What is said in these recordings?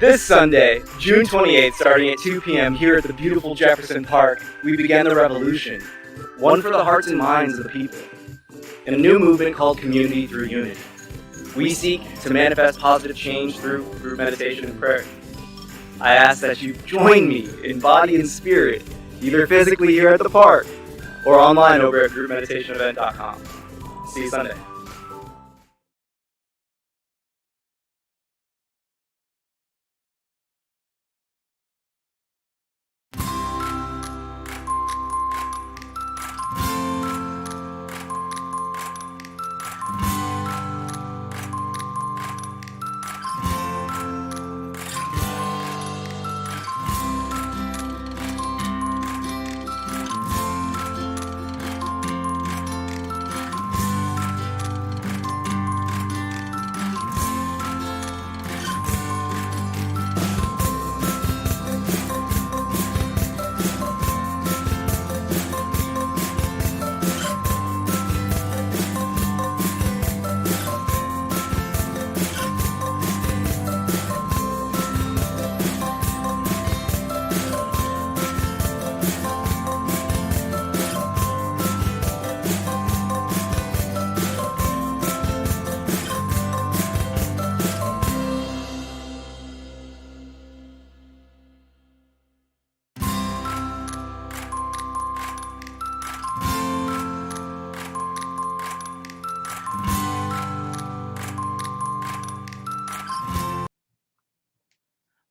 This Sunday, June 28th, starting at 2 p.m. here at the beautiful Jefferson Park, we began the revolution, one for the hearts and minds of the people, in a new movement called Community Through Unity. We seek to manifest positive change through group meditation and prayer. I ask that you join me in body and spirit, either physically here at the park or online over at groupmeditationevent.com. See you Sunday.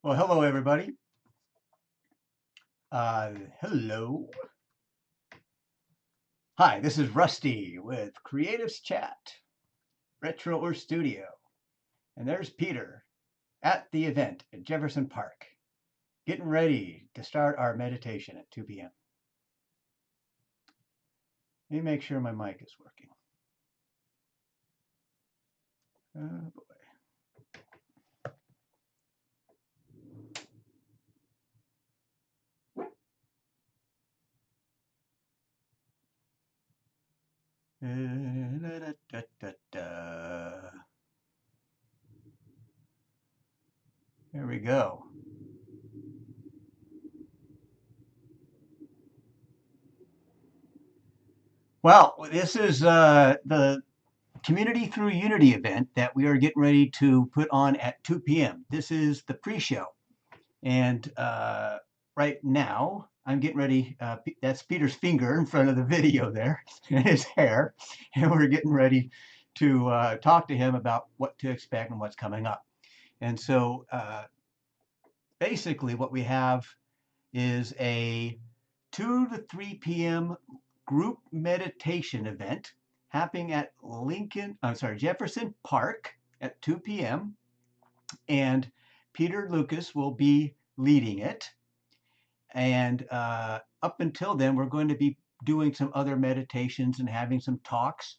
Well, hello, everybody. Hello. Hi, this is Rusty with Creatives Chat, Retro or Studio. And there's Peter at the event at Jefferson Park, getting ready to start our meditation at 2 p.m. Let me make sure my mic is working. Oh, boy. There we go. Well, this is the Community Through Unity event that we are getting ready to put on at 2 p.m. This is the pre-show. And right now, I'm getting ready. That's Peter's finger in front of the video there, and his hair. And we're getting ready to talk to him about what to expect and what's coming up. And so basically what we have is a 2 to 3 p.m. group meditation event happening at Jefferson Park at 2 p.m. And Peter Lucas will be leading it. And up until then, we're going to be doing some other meditations and having some talks.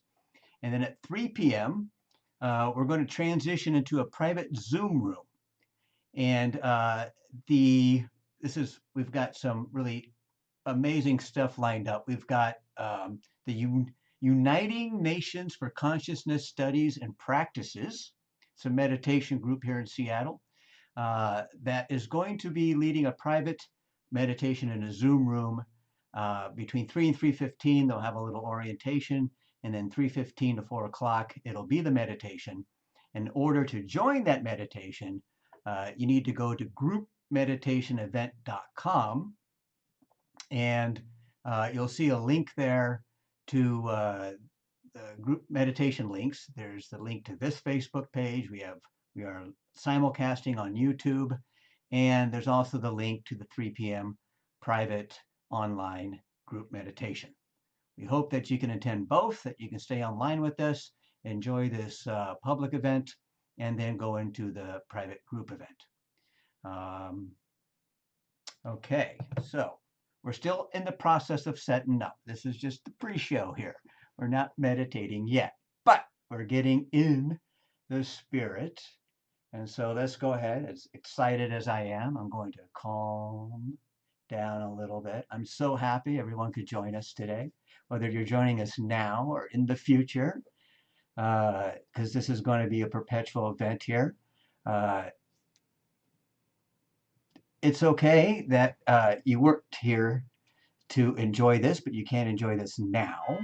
And then at 3 p.m., we're going to transition into a private Zoom room. And we've got some really amazing stuff lined up. We've got the Uniting Nations for Consciousness Studies and Practices. It's a meditation group here in Seattle that is going to be leading a private meditation in a Zoom room between 3 and 3:15. They'll have a little orientation, and then 3:15 to 4 o'clock, it'll be the meditation. In order to join that meditation, you need to go to groupmeditationevent.com, and you'll see a link there to the group meditation links. There's the link to this Facebook page. We are simulcasting on YouTube, and there's also the link to the 3 p.m. private online group meditation. We hope that you can attend both, that you can stay online with us, enjoy this public event, and then go into the private group event. Okay, so we're still in the process of setting up. This is just the pre-show here. We're not meditating yet, but we're getting in the spirit. And so let's go ahead. As excited as I am, I'm going to calm down a little bit. I'm so happy everyone could join us today, whether you're joining us now or in the future, because this is going to be a perpetual event here. it's okay that you worked here to enjoy this, but you can't enjoy this now.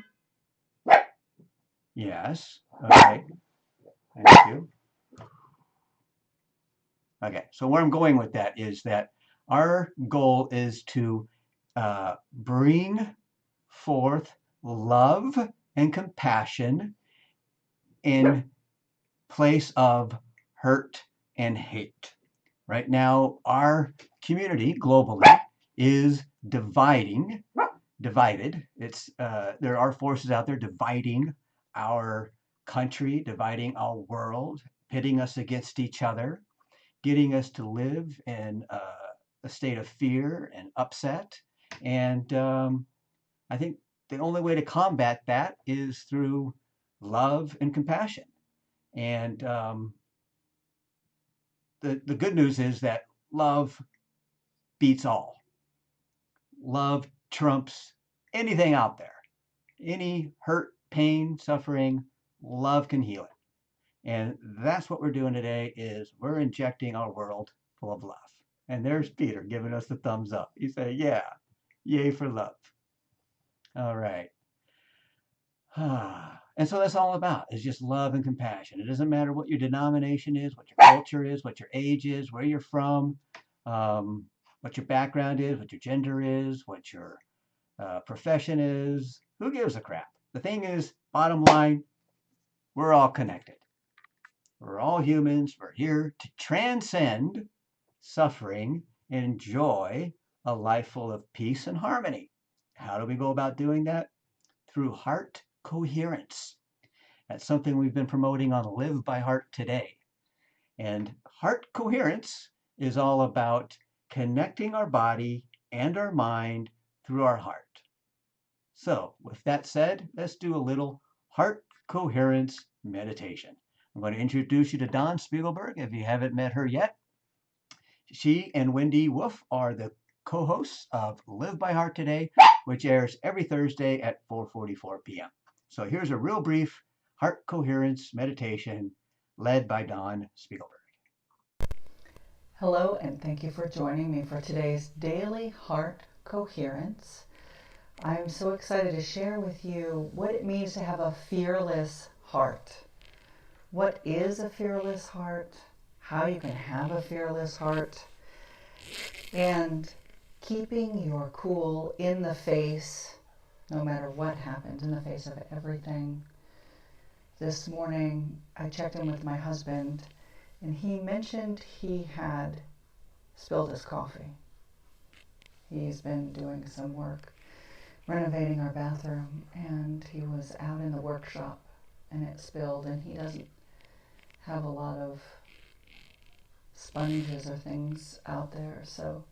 Yes. Okay. Thank you. Okay. So where I'm going with that is that our goal is to bring forth love and compassion in place of hurt and hate. Right now, our community globally is divided. There are forces out there dividing our country, dividing our world, pitting us against each other, getting us to live in a state of fear and upset. And I think the only way to combat that is through love and compassion. And the good news is that love beats all. Love trumps anything out there. Any hurt, pain, suffering, love can heal it. And that's what we're doing today is we're injecting our world full of love. And there's Peter giving us the thumbs up. He said, yeah, yay for love. All right. And so that's all about is just love and compassion. It doesn't matter what your denomination is, what your culture is, what your age is, where you're from, what your background is, what your gender is, what your profession is. Who gives a crap? The thing is, bottom line, we're all connected. We're all humans. We're here to transcend suffering and enjoy a life full of peace and harmony. How do we go about doing that? Through heart coherence. That's something we've been promoting on Live by Heart today. And heart coherence is all about connecting our body and our mind through our heart. So, with that said, let's do a little heart coherence meditation. I'm going to introduce you to Dawn Spiegelberg if you haven't met her yet. She and Wendy Wolf are the co-hosts of Live by Heart Today, which airs every Thursday at 4:44 p.m. So here's a real brief heart coherence meditation led by Dawn Spiegelberg. Hello, and thank you for joining me for today's daily heart coherence. I'm so excited to share with you what it means to have a fearless heart. What is a fearless heart? How you can have a fearless heart, and keeping your cool in the face, no matter what happens, in the face of everything. This morning, I checked in with my husband, and he mentioned he had spilled his coffee. He's been doing some work renovating our bathroom, and he was out in the workshop, and it spilled, and he doesn't have a lot of sponges or things out there, so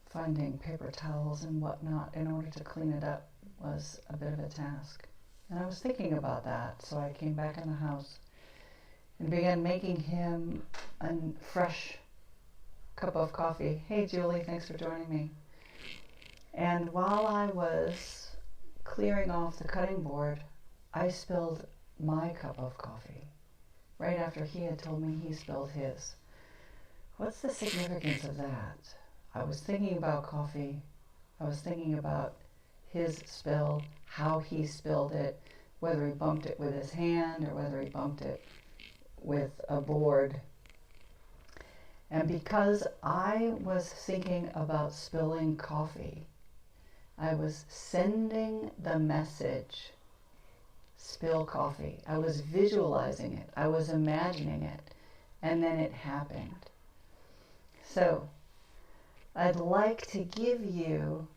finding paper towels and whatnot in order to clean it up was a bit of a task. And I was thinking about that, so I came back in the house and began making him a fresh cup of coffee. Hey Julie, thanks for joining me. And while I was clearing off the cutting board, I spilled my cup of coffee right after he had told me he spilled his. What's the significance of that? I was thinking about coffee. I was thinking about his spill, how he spilled it, whether he bumped it with his hand or whether he bumped it with a board. And because I was thinking about spilling coffee, I was sending the message, spill coffee. I was visualizing it. I was imagining it. And then it happened. So, I'd like to give you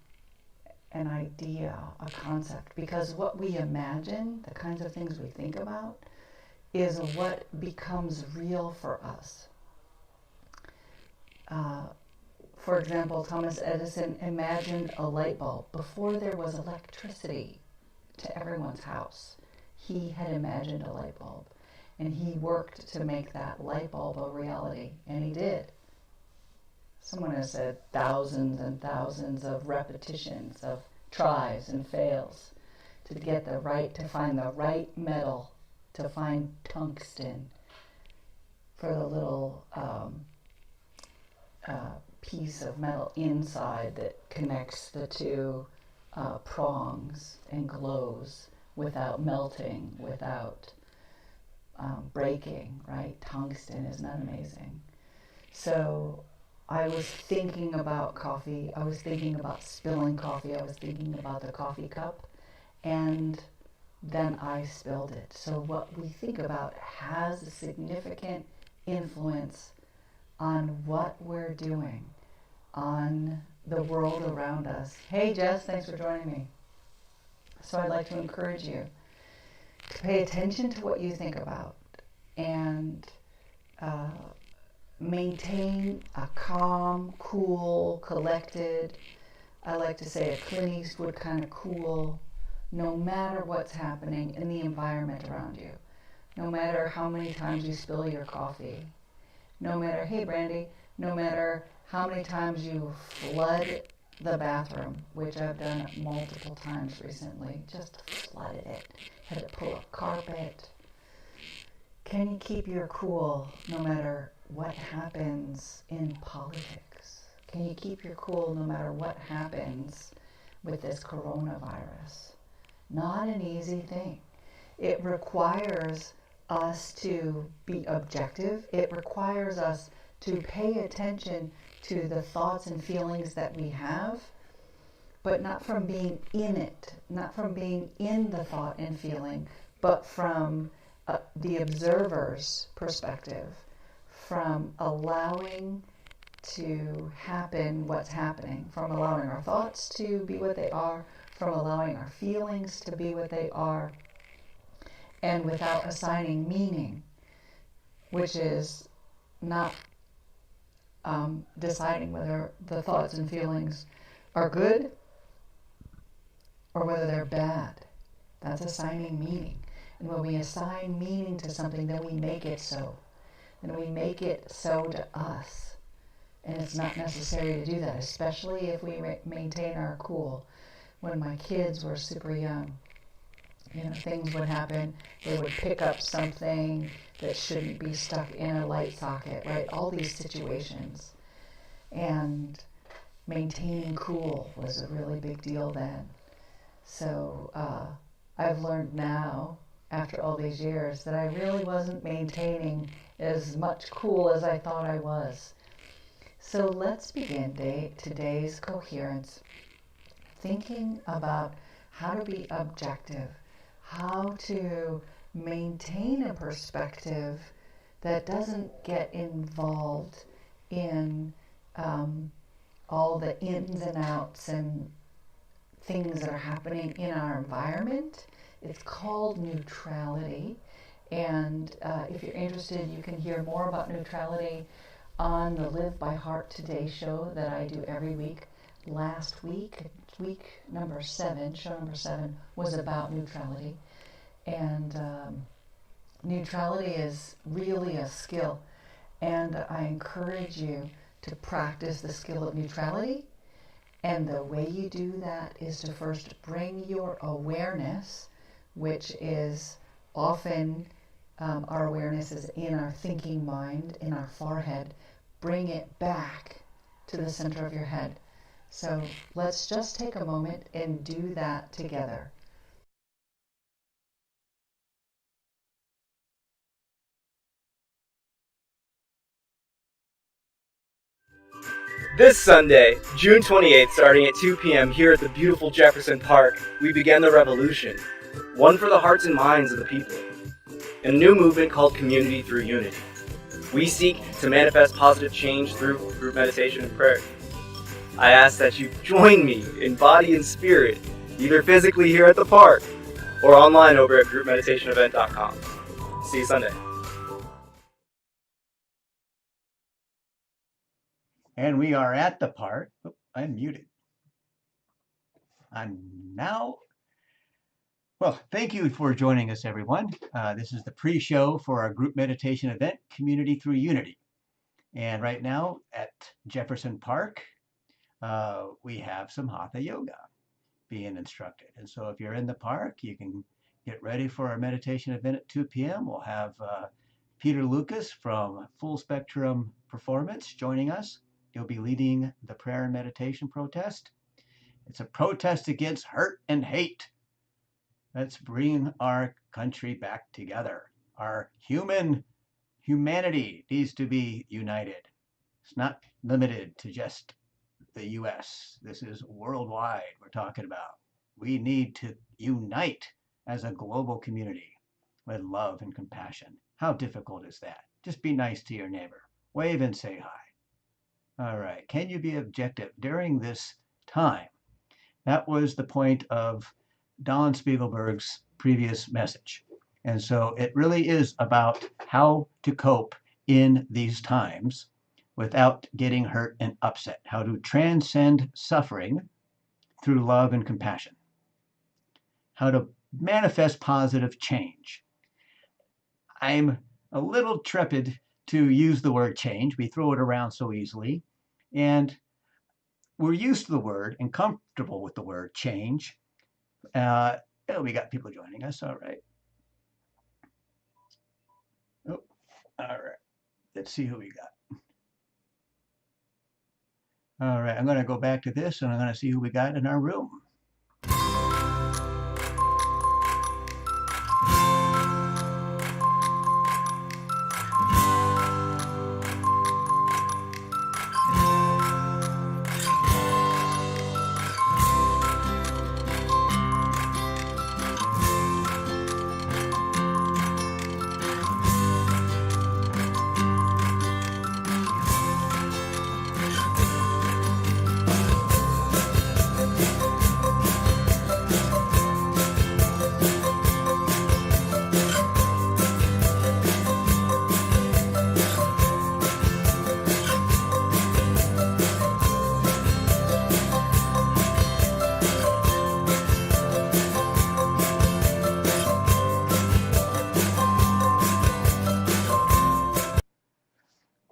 an idea, a concept, because what we imagine, the kinds of things we think about, is what becomes real for us. For example, Thomas Edison imagined a light bulb before there was electricity to everyone's house. He had imagined a light bulb, and he worked to make that light bulb a reality, and he did. Someone has said thousands and thousands of repetitions of tries and fails to get the right, to find the right metal, to find tungsten for the little piece of metal inside that connects the two prongs and glows without melting, without breaking, right? Tungsten, isn't that amazing? So I was thinking about coffee. I was thinking about spilling coffee. I was thinking about the coffee cup. And then I spilled it. So what we think about has a significant influence on what we're doing, on the world around us. Hey Jess, thanks for joining me. So I'd like to encourage you to pay attention to what you think about and maintain a calm, cool, collected, I like to say a Clint Eastwood kind of cool, no matter what's happening in the environment around you. No matter how many times you spill your coffee. No matter, hey Brandy, no matter how many times you flood the bathroom, which I've done multiple times recently, just flooded it, had to pull up carpet. Can you keep your cool no matter what happens in politics? Can you keep your cool no matter what happens with this coronavirus? Not an easy thing. It requires us to be objective. It requires us to pay attention to the thoughts and feelings that we have, but not from being in it, not from being in the thought and feeling, but from the observer's perspective, from allowing to happen what's happening, from allowing our thoughts to be what they are, from allowing our feelings to be what they are, and without assigning meaning, which is not deciding whether the thoughts and feelings are good or whether they're bad. That's assigning meaning. And when we assign meaning to something, then we make it so. And we make it so to us. And it's not necessary to do that, especially if we maintain our cool. When my kids were super young, things would happen. They would pick up something that shouldn't be stuck in a light socket, right? All these situations. And maintaining cool was a really big deal then. So I've learned now, after all these years, that I really wasn't maintaining as much cool as I thought I was. So let's begin today's coherence, thinking about how to be objective, how to maintain a perspective that doesn't get involved in all the ins and outs and things that are happening in our environment. It's called neutrality. And if you're interested, you can hear more about neutrality on the Live by Heart Today show that I do every week. Last week, week number 7, show number 7, was about neutrality. And neutrality is really a skill. And I encourage you to practice the skill of neutrality. And the way you do that is to first bring your awareness, which is often our awareness is in our thinking mind, in our forehead. Bring it back to the center of your head. So let's just take a moment and do that together. This Sunday, June 28th, starting at 2 p.m. here at the beautiful Jefferson Park, we begin the revolution, one for the hearts and minds of the people, in a new movement called Community Through Unity. We seek to manifest positive change through group meditation and prayer. I ask that you join me in body and spirit, either physically here at the park or online over at groupmeditationevent.com. See you Sunday. And we are at the park. Oh, I'm muted. I'm now. Well, thank you for joining us, everyone. This is the pre-show for our group meditation event, Community Through Unity. And right now at Jefferson Park, we have some Hatha Yoga being instructed. And so if you're in the park, you can get ready for our meditation event at 2 p.m. We'll have Peter Lucas from Full Spectrum Performance joining us. You'll be leading the prayer and meditation protest. It's a protest against hurt and hate. Let's bring our country back together. Our humanity needs to be united. It's not limited to just the US. This is worldwide we're talking about. We need to unite as a global community with love and compassion. How difficult is that? Just be nice to your neighbor. Wave and say hi. All right. Can you be objective during this time? That was the point of Don Spiegelberg's previous message. And so it really is about how to cope in these times without getting hurt and upset, how to transcend suffering through love and compassion, how to manifest positive change. I'm a little trepid to use the word change. We throw it around so easily, and we're used to the word and comfortable with the word change. We got people joining us. All right. Oh, all right. Let's see who we got. All right. I'm going to go back to this, and I'm going to see who we got in our room.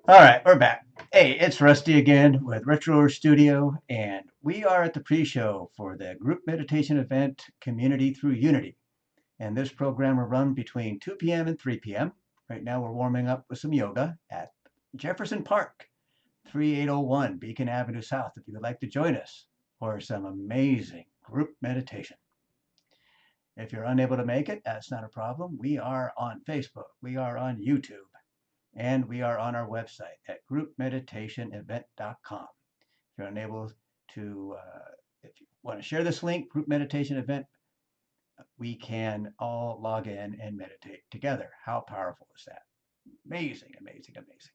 All right, we're back. Hey, it's Rusty again with Retro Studio, and we are at the pre-show for the group meditation event, Community Through Unity. And this program will run between 2 p.m. and 3 p.m. Right now we're warming up with some yoga at Jefferson Park, 3801 Beacon Avenue South, if you would like to join us for some amazing group meditation. If you're unable to make it, that's not a problem. We are on Facebook, we are on YouTube, and we are on our website at groupmeditationevent.com. If you're unable to, if you want to share this link, Group Meditation Event, we can all log in and meditate together. How powerful is that? Amazing, amazing, amazing.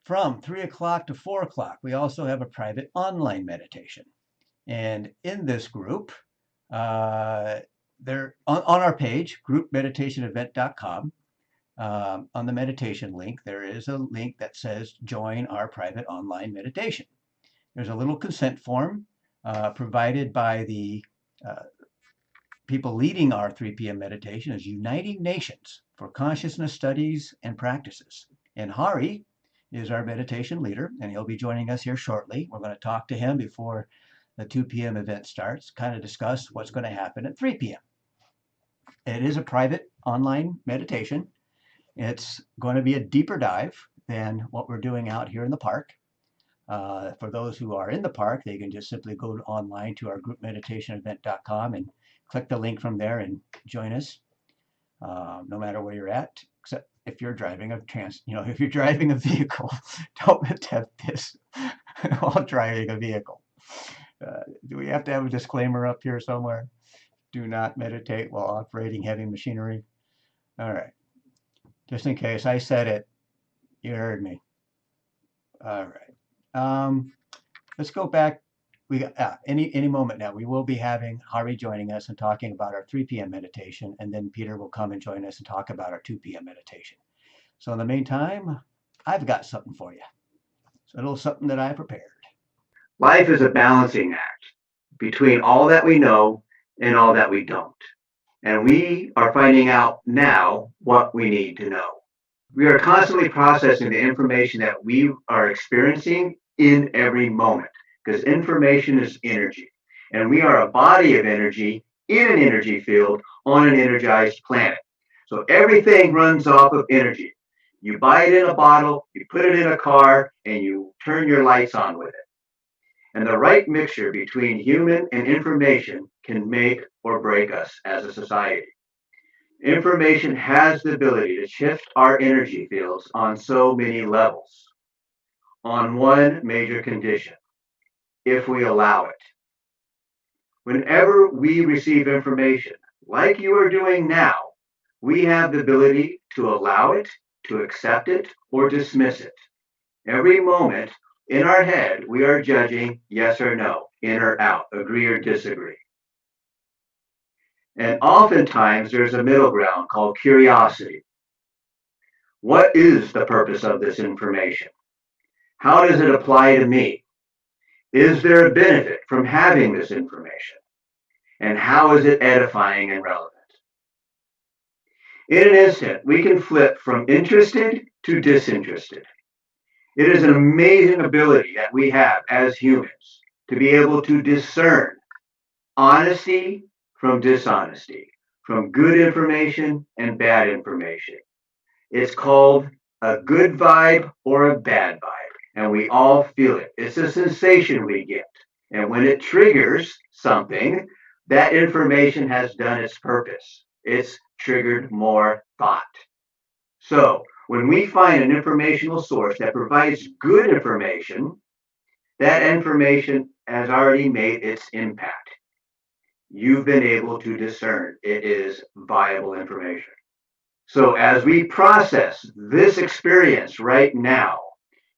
From 3 o'clock to 4 o'clock, we also have a private online meditation. And in this group, there on our page, groupmeditationevent.com, on the meditation link, there is a link that says join our private online meditation. There's a little consent form provided by the people leading our 3 p.m. meditation as Uniting Nations for Consciousness Studies and Practices. And Hari is our meditation leader, and he'll be joining us here shortly. We're going to talk to him before the 2 p.m. event starts, kind of discuss what's going to happen at 3 p.m. It is a private online meditation. It's going to be a deeper dive than what we're doing out here in the park. For those who are in the park, they can just simply go online to our groupmeditationevent.com and click the link from there and join us, no matter where you're at, except if you're driving if you're driving a vehicle, don't attempt this while driving a vehicle. Do we have to have a disclaimer up here somewhere? Do not meditate while operating heavy machinery. All right. Just in case I said it, you heard me. All right. Let's go back. We got any moment now. We will be having Hari joining us and talking about our 3 p.m. meditation, and then Peter will come and join us and talk about our 2 p.m. meditation. So in the meantime, I've got something for you. It's a little something that I prepared. Life is a balancing act between all that we know and all that we don't. And we are finding out now what we need to know. We are constantly processing the information that we are experiencing in every moment, because information is energy. And we are a body of energy in an energy field on an energized planet. So everything runs off of energy. You buy it in a bottle, you put it in a car, and you turn your lights on with it. And the right mixture between human and information can make or break us as a society. Information has the ability to shift our energy fields on so many levels. On one major condition, if we allow it. Whenever we receive information, like you are doing now, we have the ability to allow it, to accept it, or dismiss it. Every moment in our head, we are judging yes or no, in or out, agree or disagree. And oftentimes there's a middle ground called curiosity. What is the purpose of this information? How does it apply to me? Is there a benefit from having this information? And how is it edifying and relevant? In an instant, we can flip from interested to disinterested. It is an amazing ability that we have as humans to be able to discern honesty from dishonesty, from good information and bad information. It's called a good vibe or a bad vibe, and we all feel it. It's a sensation we get. And when it triggers something, that information has done its purpose. It's triggered more thought. So when we find an informational source that provides good information, that information has already made its impact. You've been able to discern it is viable information. So as we process this experience right now,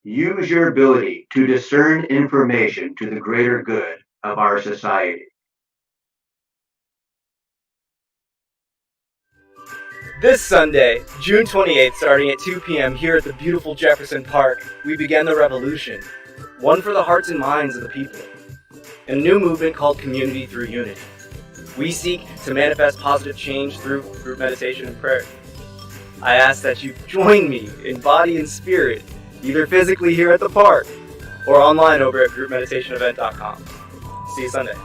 use your ability to discern information to the greater good of our society. This Sunday, June 28th, starting at 2 p.m. here at the beautiful Jefferson Park, we begin the revolution, one for the hearts and minds of the people, in a new movement called Community Through Unity. We seek to manifest positive change through group meditation and prayer. I ask that you join me in body and spirit, either physically here at the park or online over at groupmeditationevent.com. See you Sunday.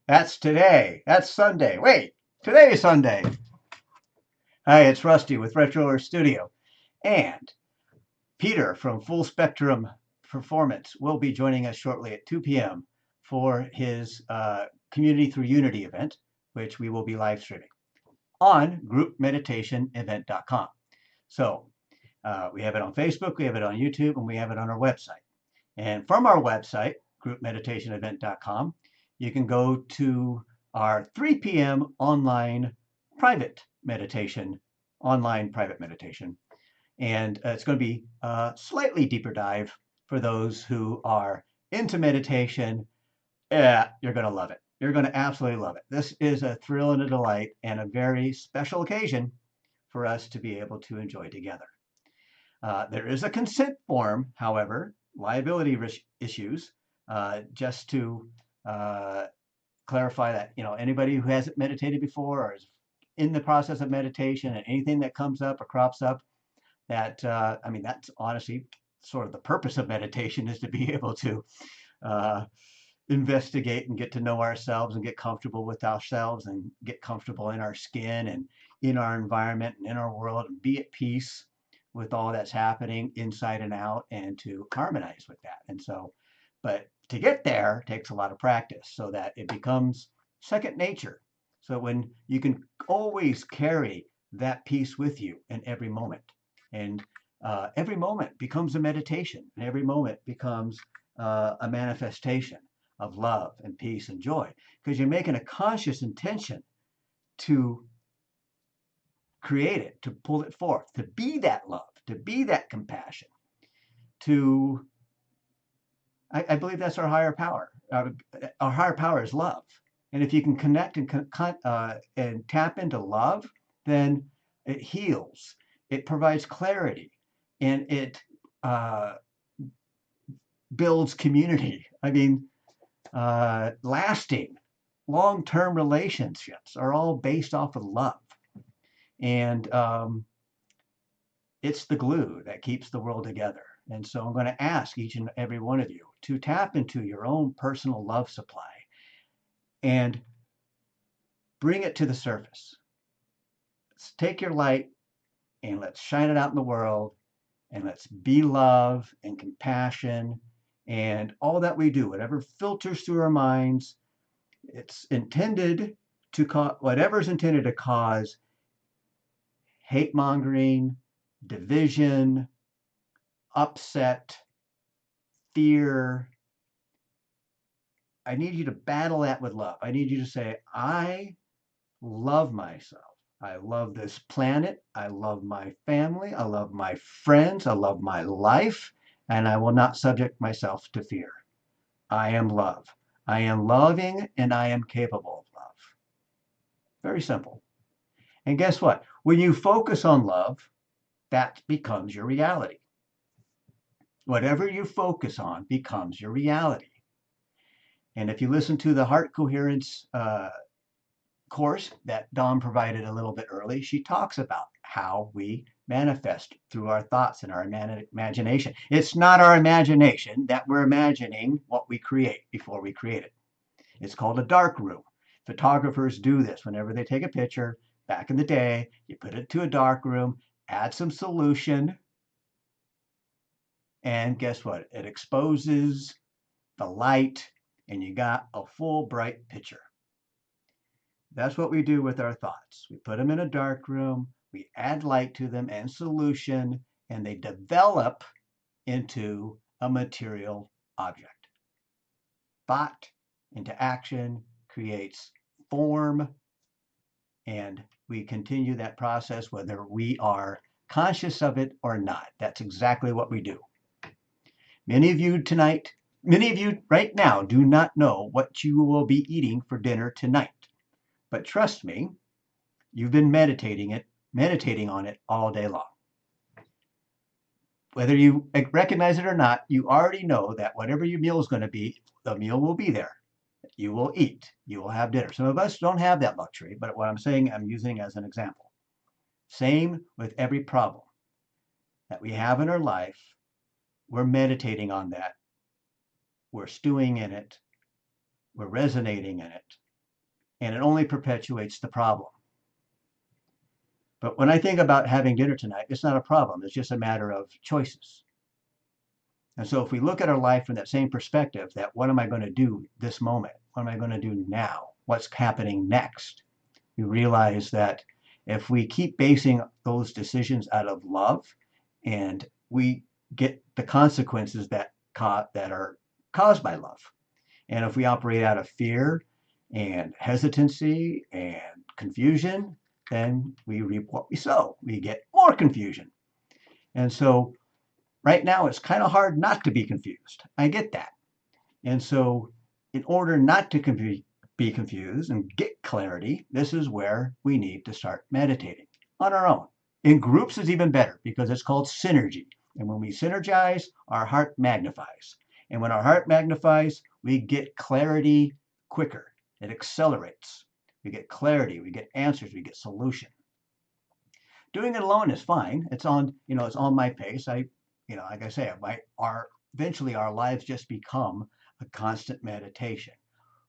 That's today. That's Sunday. Wait, today is Sunday. Hi, it's Rusty with Retro Earth Studio. And Peter from Full Spectrum Performance will be joining us shortly at 2 p.m. for his Community Through Unity event, which we will be live streaming on groupmeditationevent.com. So we have it on Facebook, we have it on YouTube, and we have it on our website. And from our website, groupmeditationevent.com, you can go to our 3 p.m. online private meditation. And it's going to be a slightly deeper dive for those who are into meditation. Yeah, you're going to love it. You're going to absolutely love it. This is a thrill and a delight and a very special occasion for us to be able to enjoy together. There is a consent form, however, liability issues, just to clarify that, anybody who hasn't meditated before or is in the process of meditation, and anything that comes up or crops up, that that's honestly sort of the purpose of meditation, is to be able to investigate and get to know ourselves and get comfortable with ourselves and get comfortable in our skin and in our environment and in our world, and be at peace with all that's happening inside and out, and to harmonize with that. And so, but to get there takes a lot of practice so that it becomes second nature. So when you can always carry that peace with you in every moment, and every moment becomes a meditation, and every moment becomes a manifestation of love and peace and joy, because you're making a conscious intention to create it, to pull it forth, to be that love, to be that compassion, to I believe that's our higher power. Our higher power is love. And if you can connect and tap into love, then it heals, it provides clarity, and it builds community. Lasting, long-term relationships are all based off of love. And it's the glue that keeps the world together. And so I'm going to ask each and every one of you to tap into your own personal love supply and bring it to the surface. let's take your light and let's shine it out in the world, and let's be love and compassion and all that we do, whatever filters through our minds. It's intended to cause whatever's intended to cause hate mongering, division, upset, fear. I need you to battle that with love. I need you to say, I love myself. I love this planet. I love my family. I love my friends. I love my life. And I will not subject myself to fear. I am love. I am loving and I am capable of love. Very simple. And guess what? When you focus on love, that becomes your reality. Whatever you focus on becomes your reality. And if you listen to the heart coherence course that Dawn provided a little bit early, she talks about how we manifest through our thoughts and our imagination. It's not our imagination that we're imagining what we create before we create it. It's called a dark room. Photographers do this whenever they take a picture. Back in the day, you put it to a dark room, add some solution, and guess what? It exposes the light, and you got a full bright picture. That's what we do with our thoughts. We put them in a dark room, we add light to them and solution, and they develop into a material object. Thought into action creates form, and we continue that process whether we are conscious of it or not. That's exactly what we do. Many of you right now do not know what you will be eating for dinner tonight. But trust me, you've been meditating on it all day long. Whether you recognize it or not, you already know that whatever your meal is going to be, the meal will be there. You will eat. You will have dinner. Some of us don't have that luxury, but what I'm saying, I'm using as an example. Same with every problem that we have in our life. We're meditating on that. We're stewing in it. We're resonating in it. And it only perpetuates the problem. But when I think about having dinner tonight, it's not a problem. It's just a matter of choices. And so if we look at our life from that same perspective, that what am I going to do this moment? What am I going to do now? What's happening next? We realize that if we keep basing those decisions out of love, and we get the consequences that are caused by love. And if we operate out of fear and hesitancy and confusion, then we reap what we sow. We get more confusion. And so right now it's kind of hard not to be confused. I get that. And so in order not to be confused and get clarity, this is where we need to start meditating on our own. In groups is even better because it's called synergy. And when we synergize, our heart magnifies. And when our heart magnifies, we get clarity quicker. It accelerates. We get clarity, we get answers, we get solution. Doing it alone is fine. It's on my pace. Like I say, eventually our lives just become a constant meditation.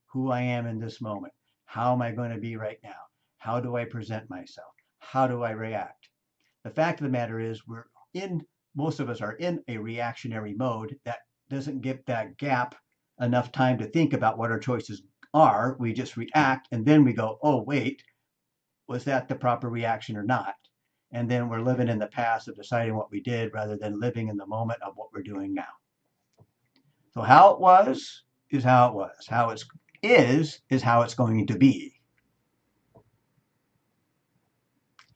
Who I am in this moment. How am I going to be right now? How do I present myself? How do I react? The fact of the matter is most of us are in a reactionary mode that doesn't give that gap enough time to think about what our choices are. We just react and then we go, oh, wait, was that the proper reaction or not? And then we're living in the past of deciding what we did rather than living in the moment of what we're doing now. So how it was is how it was. How it is how it's going to be.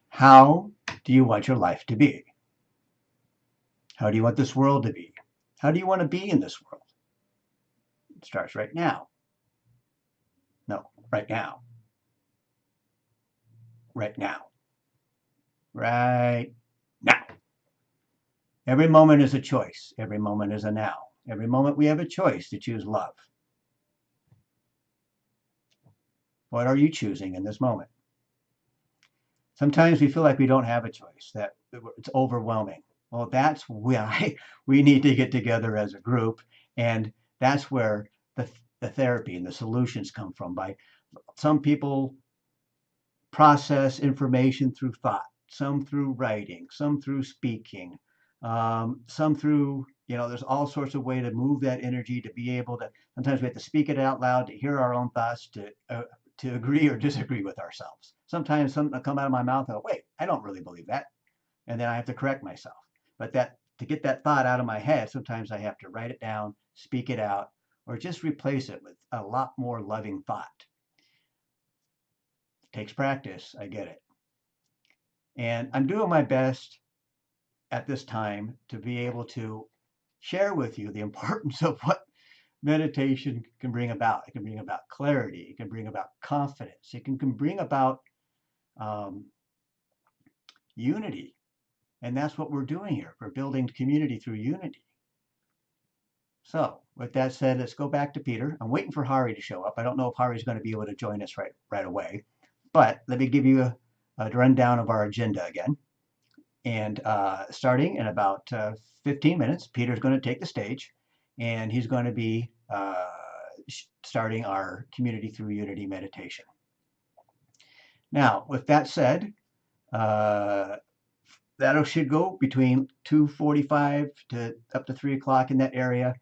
How do you want your life to be? How do you want this world to be? How do you want to be in this world? It starts right now. No, right now. Right now. Right now. Every moment is a choice. Every moment is a now. Every moment we have a choice to choose love. What are you choosing in this moment? Sometimes we feel like we don't have a choice, that it's overwhelming. Well, that's why we need to get together as a group, and that's where the therapy and the solutions come from. By some people process information through thought, some through writing, some through speaking, some through, there's all sorts of way to move that energy to be able to, sometimes we have to speak it out loud to hear our own thoughts, to agree or disagree with ourselves. Sometimes something will come out of my mouth and go, wait, I don't really believe that. And then I have to correct myself. But to get that thought out of my head, sometimes I have to write it down, speak it out, or just replace it with a lot more loving thought. It takes practice, I get it. And I'm doing my best at this time to be able to share with you the importance of what meditation can bring about. It can bring about clarity. It can bring about confidence. It can bring about unity. And that's what we're doing here. We're building community through unity. So with that said, let's go back to Peter. I'm waiting for Hari to show up. I don't know if Hari's going to be able to join us right away. But let me give you a rundown of our agenda again. And starting in about 15 minutes, Peter's going to take the stage, and he's going to be starting our Community Through Unity meditation. Now, with that said, that should go between 2:45 to up to 3 o'clock in that area.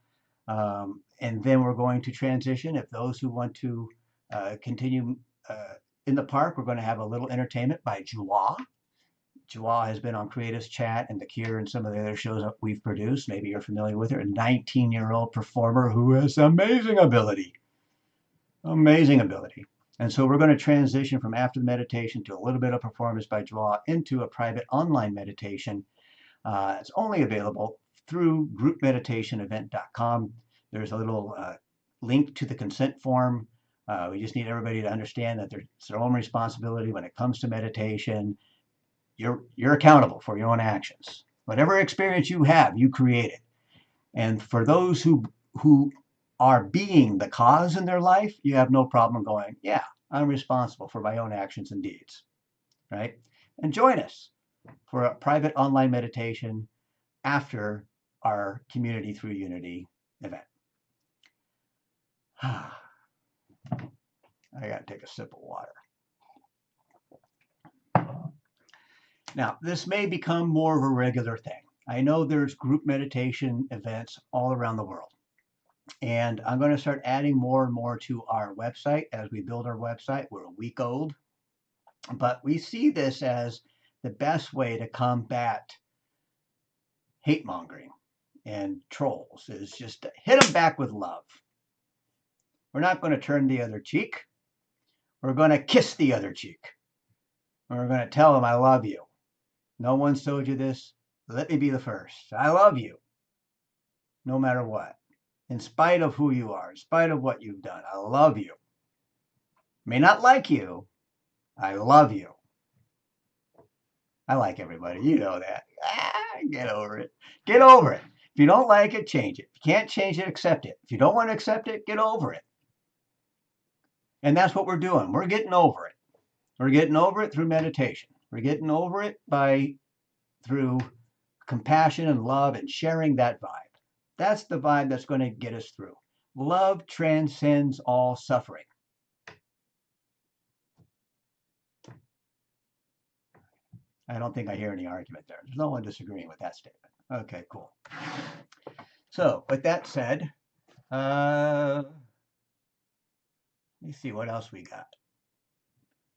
And then we're going to transition. If those who want to continue in the park, we're going to have a little entertainment by Jua. Jua has been on Creatives Chat and The Cure and some of the other shows that we've produced. Maybe you're familiar with her. A 19-year-old performer who has amazing ability. Amazing ability. And so we're going to transition from after the meditation to a little bit of performance by Jua into a private online meditation. It's only available through groupmeditationevent.com. There's a little link to the consent form. We just need everybody to understand that it's their own responsibility when it comes to meditation. You're accountable for your own actions. Whatever experience you have, you create it. And for those who are being the cause in their life, you have no problem going, yeah, I'm responsible for my own actions and deeds, right? And join us for a private online meditation after our Community Through Unity event. I got to take a sip of water. Now, this may become more of a regular thing. I know there's group meditation events all around the world. And I'm going to start adding more and more to our website as we build our website. We're a week old. But we see this as the best way to combat hate mongering and trolls, is just to hit them back with love. We're not going to turn the other cheek. We're going to kiss the other cheek. We're going to tell them, I love you. No one's told you this. Let me be the first. I love you. No matter what. In spite of who you are, in spite of what you've done, I love you. May not like you. I love you. I like everybody. You know that. Get over it. Get over it. If you don't like it, change it. If you can't change it, accept it. If you don't want to accept it, get over it. And that's what we're doing. We're getting over it. We're getting over it through meditation. We're getting over it through compassion and love and sharing that vibe. That's the vibe that's going to get us through. Love transcends all suffering. I don't think I hear any argument there. There's no one disagreeing with that statement. Okay, cool. So with that said, let me see what else we got.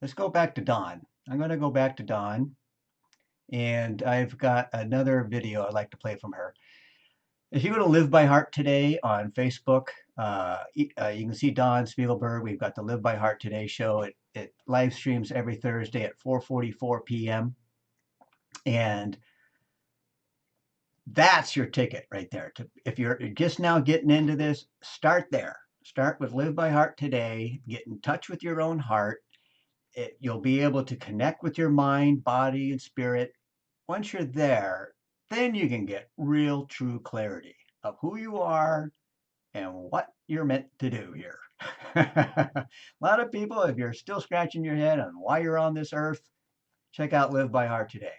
Let's go back to Dawn. I'm going to go back to Dawn, and I've got another video I'd like to play from her. If you go to Live by Heart Today on Facebook, you can see Dawn Spiegelberg. We've got the Live by Heart Today show. It live streams every Thursday at 4:44 p.m. And that's your ticket right there. If you're just now getting into this, start there. Start with Live by Heart Today. Get in touch with your own heart. You'll be able to connect with your mind, body, and spirit. Once you're there, then you can get real, true clarity of who you are and what you're meant to do here. A lot of people, if you're still scratching your head on why you're on this earth, check out Live by Heart Today.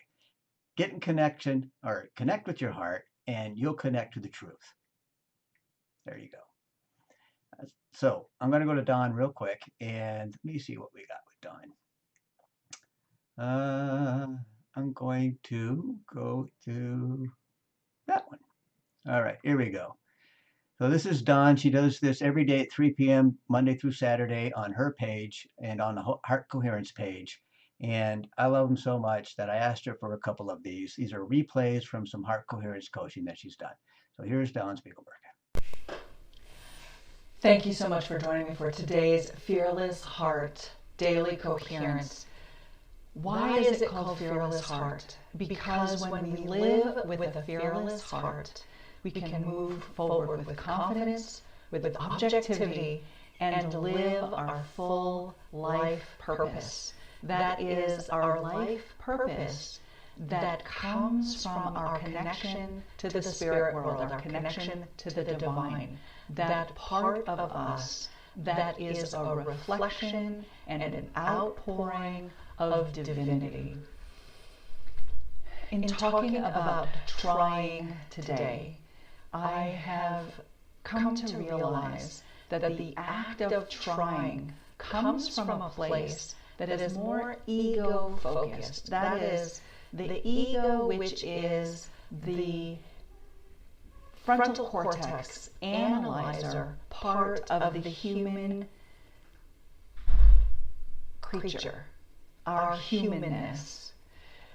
Get in connection, or connect with your heart, and you'll connect to the truth. There you go. So I'm going to go to Dawn real quick, and let me see what we got with Dawn. I'm going to go to that one. All right, here we go. So this is Dawn. She does this every day at 3 p.m. Monday through Saturday on her page and on the Heart Coherence page. And I love them so much that I asked her for a couple of these. These are replays from some Heart Coherence coaching that she's done. So here's Dawn Spiegelberg. Thank you so much for joining me for today's Fearless Heart Daily Coherence. Why is it called Fearless Heart? Because when we live with a fearless heart, we can move forward with confidence, with objectivity, and live our full life purpose. That is our life purpose that comes from our connection to the spirit world, our connection to the divine, that part of us that is a reflection and an outpouring of divinity. In talking about trying today, I have come to realize that the act of trying comes from a place that is more ego-focused. That is, the ego, which is the frontal cortex analyzer part of the human creature, our humanness,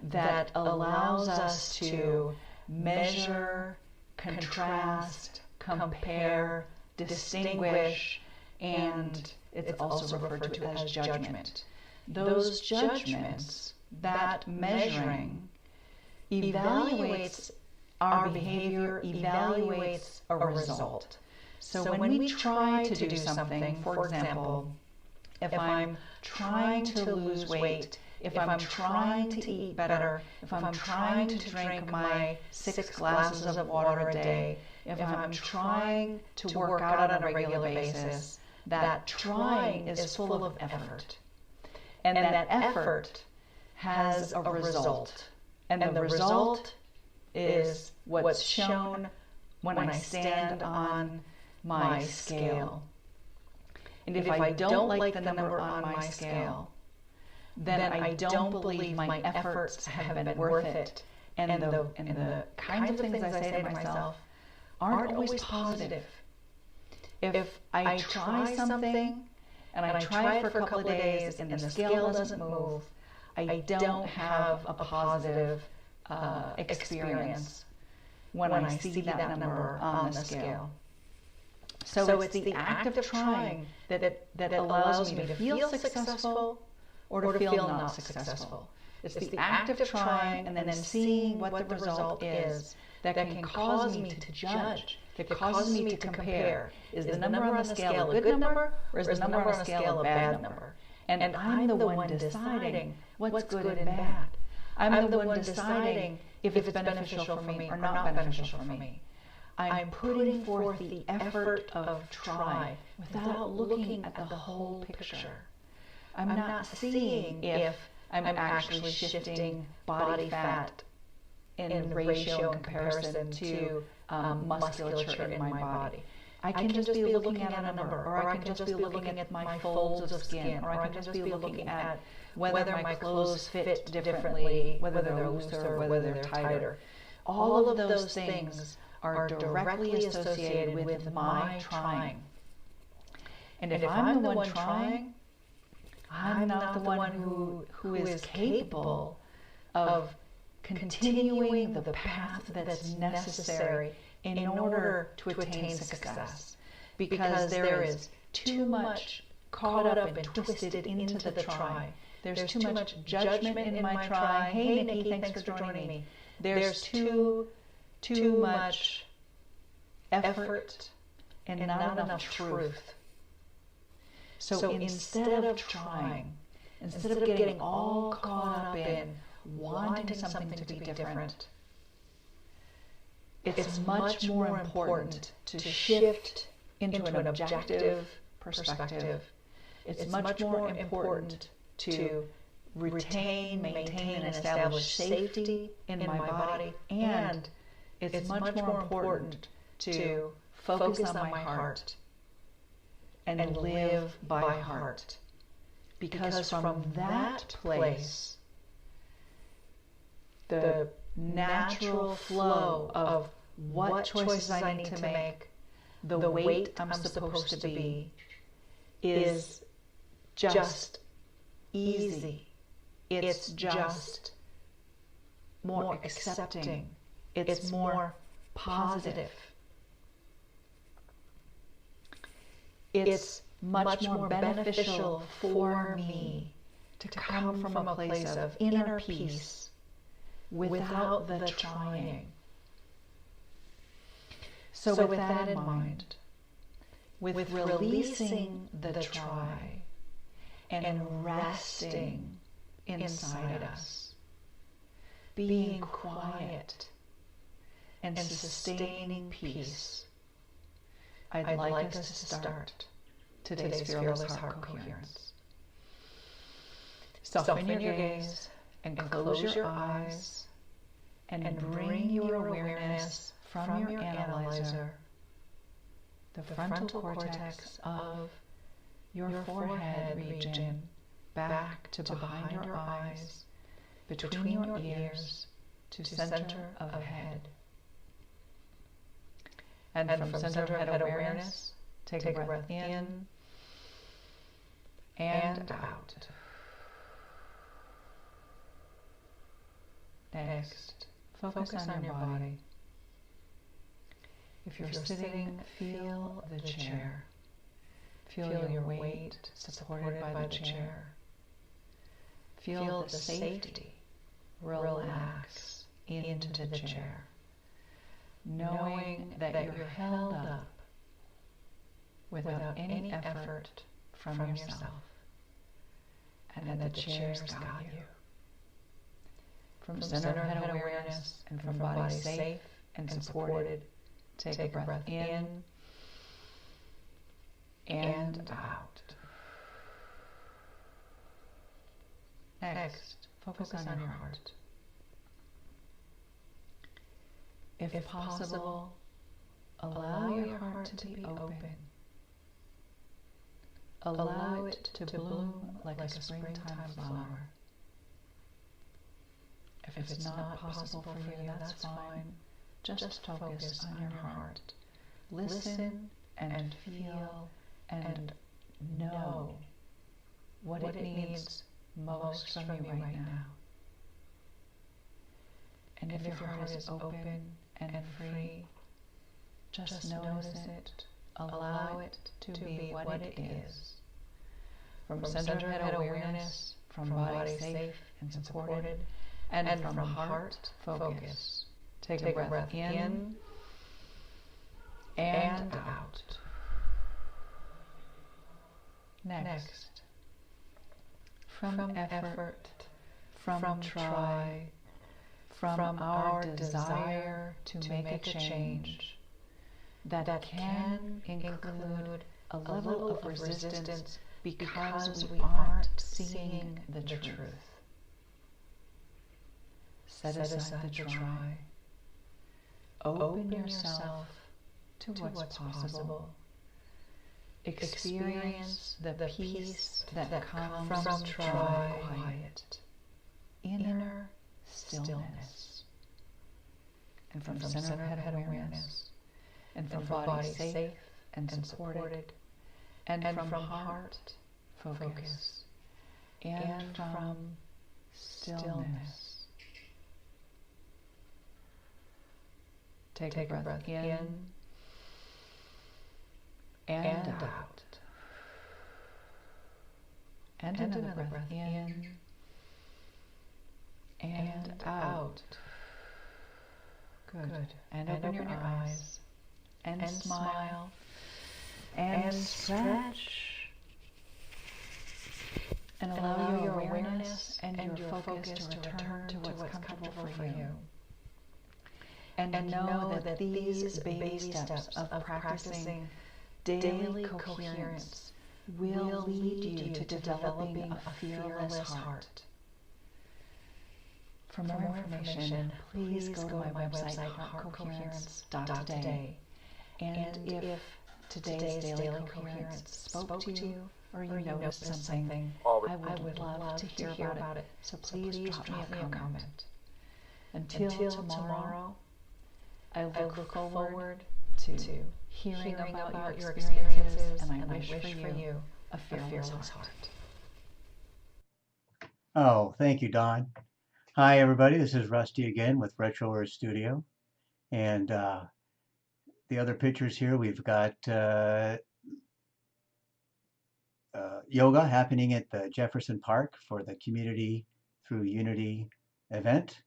that allows us to measure, contrast, compare, distinguish, and it's also referred to as judgment. Those judgments, that measuring, evaluates our behavior, evaluates a result. So when we try to do something, for example, if I'm trying to lose weight, if I'm trying to eat better, if I'm trying to drink my 6 glasses of water a day, if I'm trying to work out on a regular basis, that trying is full of effort. And that effort has a result. And the result is what's shown when I stand on my scale. And if I don't like the number on my scale, then I don't believe my efforts have been worth it. And the kinds of things I say to myself aren't always positive. If I try something and I try it for a couple of days and the scale doesn't move, I don't have a positive experience when I see that number on the scale. So it's the act of trying that allows me to feel successful or to feel not successful. It's the act of trying and then seeing what the result is that can cause me to judge, that causes me to compare. Is the number on the scale a good number, or is the number on the scale a bad number? And I'm the one deciding what's good and bad. I'm the one deciding if it's beneficial for me or not beneficial for me. I'm putting forth the effort of try without looking at the whole picture. I'm not seeing if I'm actually shifting body fat in ratio in comparison to musculature in my body. I can just be looking at a number, or I can just be looking at my folds of skin, or I can just be looking at whether my clothes fit differently, whether they're looser, whether they're tighter. All of those things are directly associated with my trying. And if I'm the one trying, I'm not the one who is capable of continuing the path that's necessary in order to attain success. Because there is too much caught up and twisted into the try. There's too much judgment in my try. Hey, Nikki, thanks for joining me. There's too much effort and not enough truth. So instead of trying, instead of getting all caught up in wanting something to be different, it's much more important to shift into an objective perspective. It's much more important to retain, maintain, and establish safety in my body, and it's much more important to focus on my heart and live by heart. Because from that place, the natural flow of what choices I need to make, the weight I'm supposed to be, is just easy. It's just more accepting. It's more positive. It's much more beneficial for me to come from a place of inner peace without the trying. So with that in mind, with releasing the try and resting inside us, being quiet and sustaining peace, I'd like us to start today's Fearless Heart Coherence. Soften your gaze and close your eyes and bring your awareness from your analyzer, the frontal cortex of your forehead region, back to behind your eyes, between your ears, to center of head. And from center of head awareness, take a breath in and out. Next, focus on your body. If you're sitting, feel the chair. Feel your weight supported by the chair. Feel the safety relax into the chair, knowing that you're held up without any effort from yourself, and that the chair's got you. From center of head awareness and from body safe and supported, take a breath in and out. Next, focus on your heart. If possible, allow your heart to be open. Allow it to bloom like a springtime flower. If it's not possible for you, that's fine. Just focus on your heart. Listen and feel and know what it needs most from you right now. And if your heart is open and free, just notice it. Allow it to be what it is. From center of head awareness, from body safe and supported, and from heart focus. Take a breath in and out. Next, from effort, from try, from our desire to make a change that can include a level of resistance because we aren't seeing the truth. Set aside the try. Open yourself to what's possible. Experience the peace that comes from quiet, inner stillness. And from center of head awareness, and from body safe and supported, and from heart focus, and from stillness. Take a breath in and out. And another breath in and out. Good. And open your eyes and smile and stretch. And allow your awareness and your focus to return to what's comfortable for you. And know that these baby steps of practicing daily coherence will lead you to developing a fearless heart. For more information, please go to my website, heartcoherence.today. And if today's daily coherence spoke to you, or you noticed something, I would love to hear about it. So please drop me a comment. Until tomorrow, I look forward to hearing about your experiences, and I wish for you a fearless heart. Oh, thank you, Don. Hi, everybody. This is Rusty again with RetroWord Studio. And the other pictures here, we've got yoga happening at the Jefferson Park for the Community Through Unity event.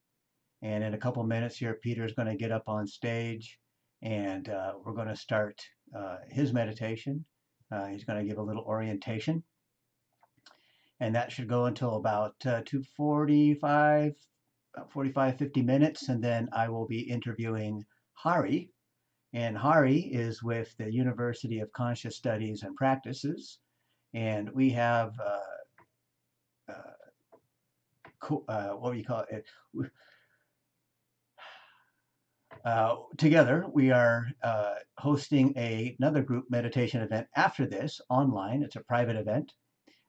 And in a couple minutes here, Peter's going to get up on stage and we're going to start his meditation. He's going to give a little orientation. And that should go until about 2:45, 50 minutes. And then I will be interviewing Hari. And Hari is with the University of Conscious Studies and Practices. And we have, what do you call it? Together, we are hosting another group meditation event after this online. It's a private event.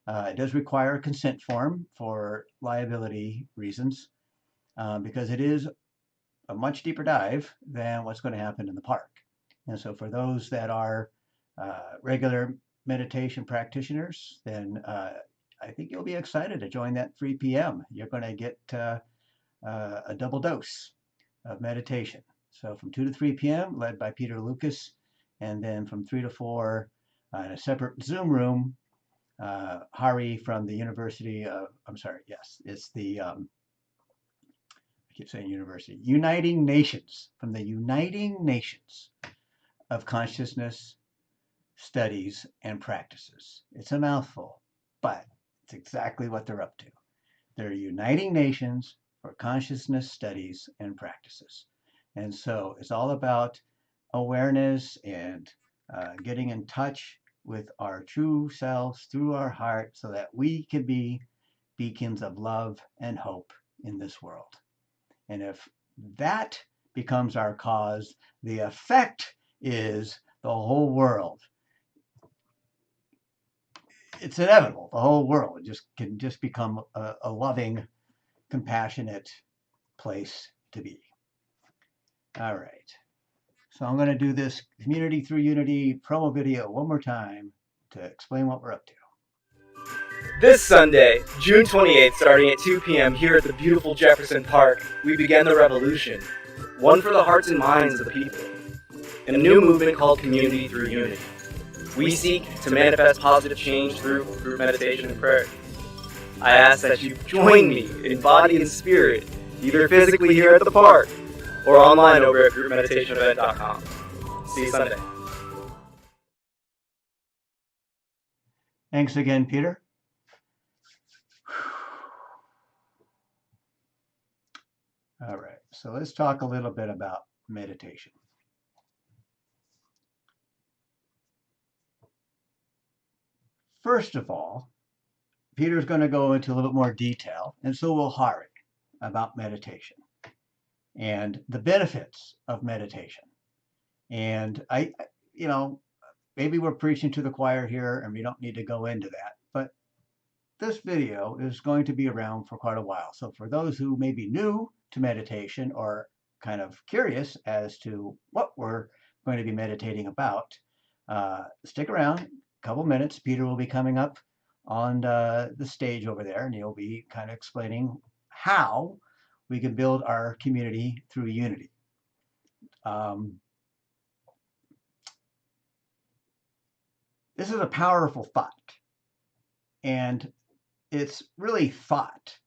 It does require a consent form for liability reasons because it is a much deeper dive than what's going to happen in the park. And so for those that are regular meditation practitioners, then I think you'll be excited to join that 3 p.m. You're going to get a double dose of meditation. So from 2 to 3 p.m., led by Peter Lucas, and then from 3 to 4 in a separate Zoom room, Hari from the University of, I'm sorry, yes, it's the, I keep saying university, Uniting Nations, from the Uniting Nations of Consciousness Studies and Practices. It's a mouthful, but it's exactly what they're up to. They're Uniting Nations for Consciousness Studies and Practices. And so it's all about awareness and getting in touch with our true selves through our heart so that we can be beacons of love and hope in this world. And if that becomes our cause, the effect is the whole world. It's inevitable. The whole world can just become a loving, compassionate place to be. All right. So I'm going to do this Community Through Unity promo video one more time to explain what we're up to. This Sunday, June 28th, starting at 2 p.m. here at the beautiful Jefferson Park, we begin the revolution, one for the hearts and minds of the people, in a new movement called Community Through Unity. We seek to manifest positive change through group meditation and prayer. I ask that you join me in body and spirit, either physically here at the park or online over at groupmeditationevent.com. See you Sunday. Thanks again, Peter. All right, so let's talk a little bit about meditation. First of all, Peter's going to go into a little bit more detail, and so will Hari, about meditation and the benefits of meditation. And maybe we're preaching to the choir here and we don't need to go into that, but this video is going to be around for quite a while. So for those who may be new to meditation or kind of curious as to what we're going to be meditating about, stick around a couple minutes. Peter will be coming up on the stage over there, and he'll be kind of explaining how we can build our community through unity. This is a powerful thought, and it's really thought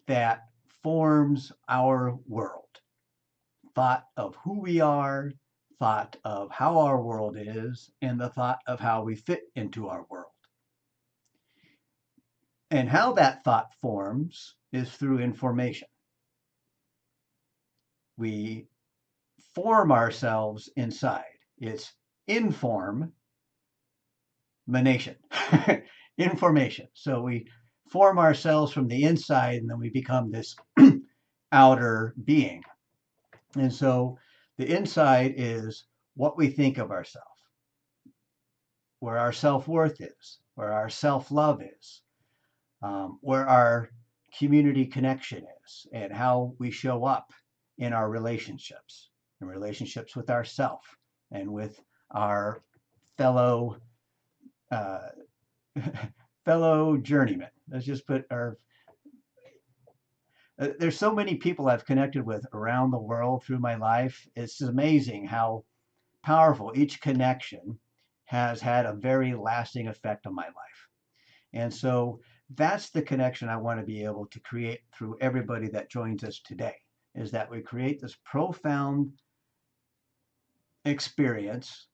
that forms our world. Thought of who we are, thought of how our world is, and the thought of how we fit into our world. And how that thought forms is through information. We form ourselves inside. It's information. Information. So we form ourselves from the inside, and then we become this outer being. And so the inside is what we think of ourselves, where our self-worth is, where our self-love is, where our community connection is and how we show up in our relationships with ourselves and with our fellow uh, fellow journeymen. Let's just put our there's so many people I've connected with around the world through my life. It's amazing how powerful each connection has had a very lasting effect on my life. And so that's the connection I want to be able to create through everybody that joins us today, is that we create this profound experience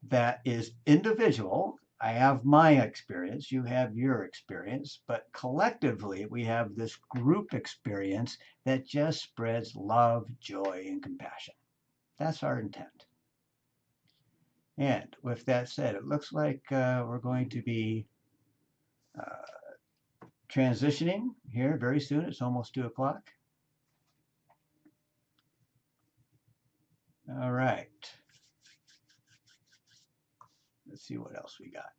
that is individual. I have my experience, you have your experience, but collectively we have this group experience that just spreads love, joy, and compassion. That's our intent. And with that said, it looks like we're going to be transitioning here very soon. It's almost 2 o'clock. All right. Let's see what else we got.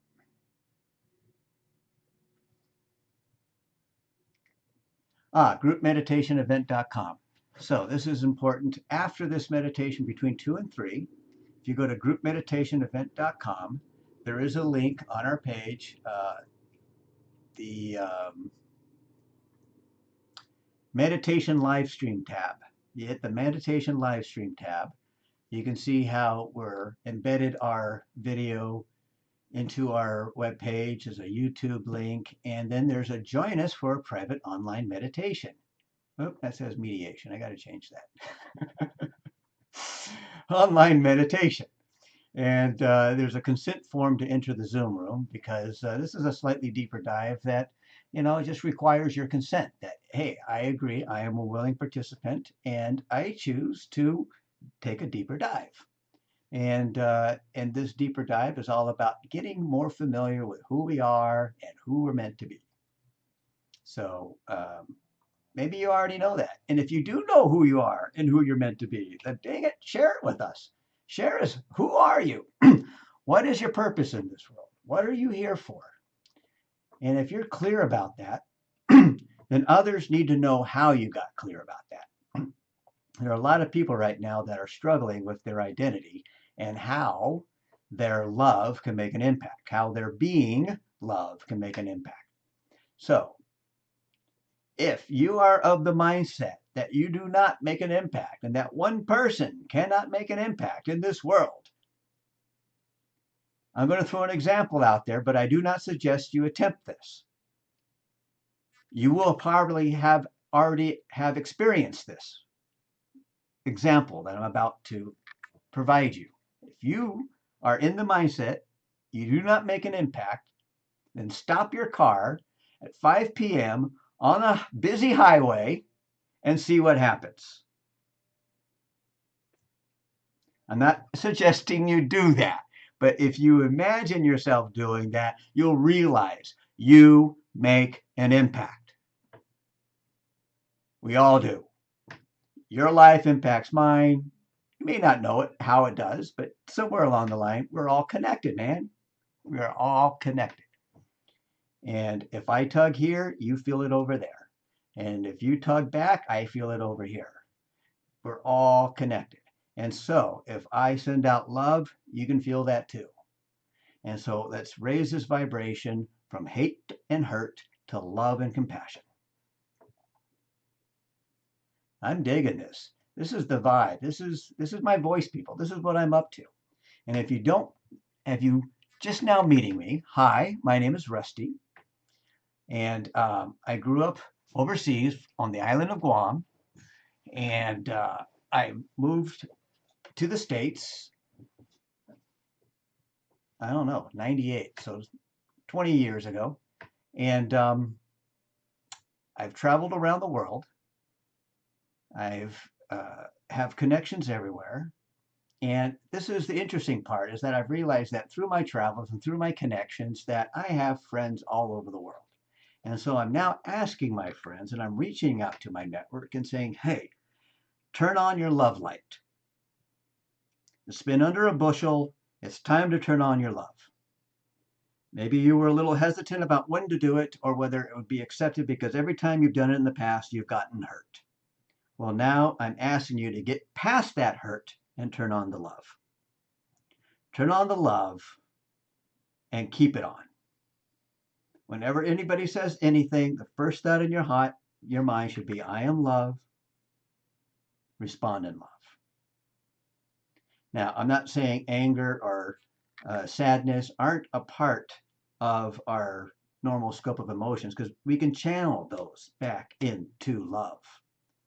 Groupmeditationevent.com. So this is important. After this meditation between 2 and 3, if you go to groupmeditationevent.com, there is a link on our page, the meditation live stream tab. You hit the meditation live stream tab. You can see how we're embedded our video into our web page as a YouTube link, and then there's a join us for a private online meditation. Oh, that says mediation. I got to change that. Online meditation. And there's a consent form to enter the Zoom room because this is a slightly deeper dive that, it just requires your consent that, hey, I agree, I am a willing participant, and I choose to take a deeper dive. And this deeper dive is all about getting more familiar with who we are and who we're meant to be. So maybe you already know that. And if you do know who you are and who you're meant to be, then dang it, share it with us. Share us. Who are you? What is your purpose in this world? What are you here for? And if you're clear about that, then others need to know how you got clear about that. There are a lot of people right now that are struggling with their identity and how their love can make an impact, how their being love can make an impact. So, if you are of the mindset that you do not make an impact and that one person cannot make an impact in this world, I'm going to throw an example out there, but I do not suggest you attempt this. You will probably already have experienced this example that I'm about to provide you. If you are in the mindset you do not make an impact, then stop your car at 5 p.m. on a busy highway and see what happens. I'm not suggesting you do that, but if you imagine yourself doing that, you'll realize you make an impact. We all do. Your life impacts mine. You may not know it, how it does, but somewhere along the line, we're all connected, man. We are all connected. And if I tug here, you feel it over there. And if you tug back, I feel it over here. We're all connected. And so if I send out love, you can feel that too. And so let's raise this vibration from hate and hurt to love and compassion. I'm digging this. This is the vibe. This is my voice, people. This is what I'm up to. And if you just now meeting me, hi, my name is Rusty. And I grew up overseas on the island of Guam. And I moved to the States, I don't know, 98, so 20 years ago. And I've traveled around the world. I've have connections everywhere. And this is the interesting part, is that I've realized that through my travels and through my connections that I have friends all over the world. And so I'm now asking my friends, and I'm reaching out to my network and saying, hey, turn on your love light. It's been under a bushel. It's time to turn on your love. Maybe you were a little hesitant about when to do it or whether it would be accepted because every time you've done it in the past, you've gotten hurt. Well, now I'm asking you to get past that hurt and turn on the love. Turn on the love and keep it on. Whenever anybody says anything, the first thought in your mind should be, I am love. Respond in love. Now, I'm not saying anger or sadness aren't a part of our normal scope of emotions because we can channel those back into love.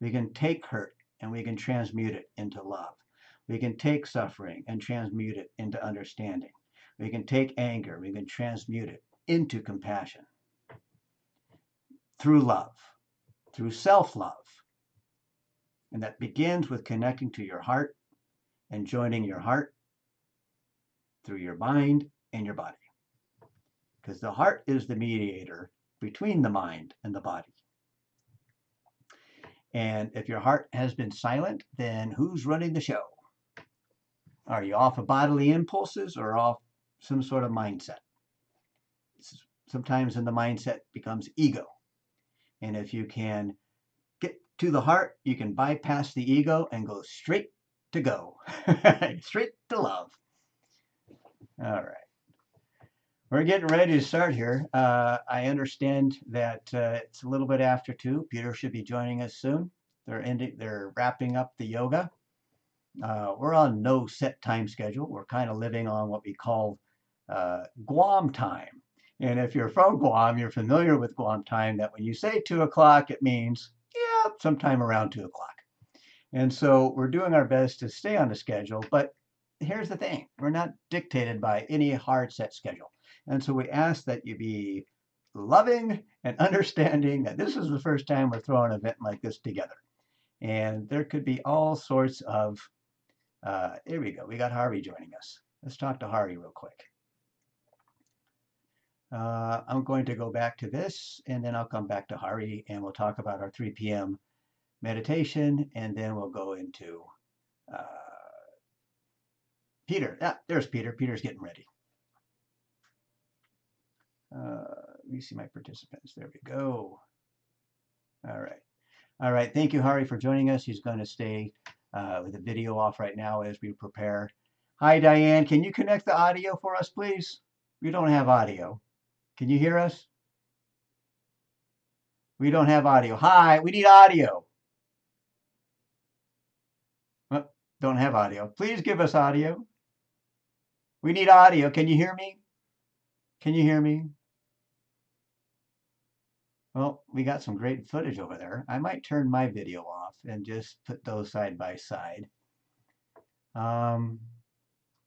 We can take hurt and we can transmute it into love. We can take suffering and transmute it into understanding. We can take anger, we can transmute it into compassion. Through love, through self-love. And that begins with connecting to your heart and joining your heart through your mind and your body. Because the heart is the mediator between the mind and the body. And if your heart has been silent, then who's running the show? Are you off of bodily impulses or off some sort of mindset? Sometimes in the mindset becomes ego. And if you can get to the heart, you can bypass the ego and go straight to go. Straight to love. All right. We're getting ready to start here. I understand that it's a little bit after 2. Peter should be joining us soon. They're wrapping up the yoga. We're on no set time schedule. We're kind of living on what we call Guam time. And if you're from Guam, you're familiar with Guam time, that when you say 2 o'clock, it means, yeah, sometime around 2 o'clock. And so we're doing our best to stay on the schedule. But here's the thing. We're not dictated by any hard set schedule. And so we ask that you be loving and understanding that this is the first time we're throwing an event like this together. And there could be all sorts of, here we go. We got Hari joining us. Let's talk to Hari real quick. I'm going to go back to this and then I'll come back to Hari and we'll talk about our 3 p.m. meditation and then we'll go into Peter. There's Peter. Peter's getting ready. Let me see my participants. There we go. All right. All right. Thank you, Hari, for joining us. He's going to stay with the video off right now as we prepare. Hi, Diane. Can you connect the audio for us, please? We don't have audio. Can you hear us? We don't have audio. Hi, we need audio. Oh, don't have audio. Please give us audio. We need audio. Can you hear me? Can you hear me? Well, we got some great footage over there. I might turn my video off and just put those side by side.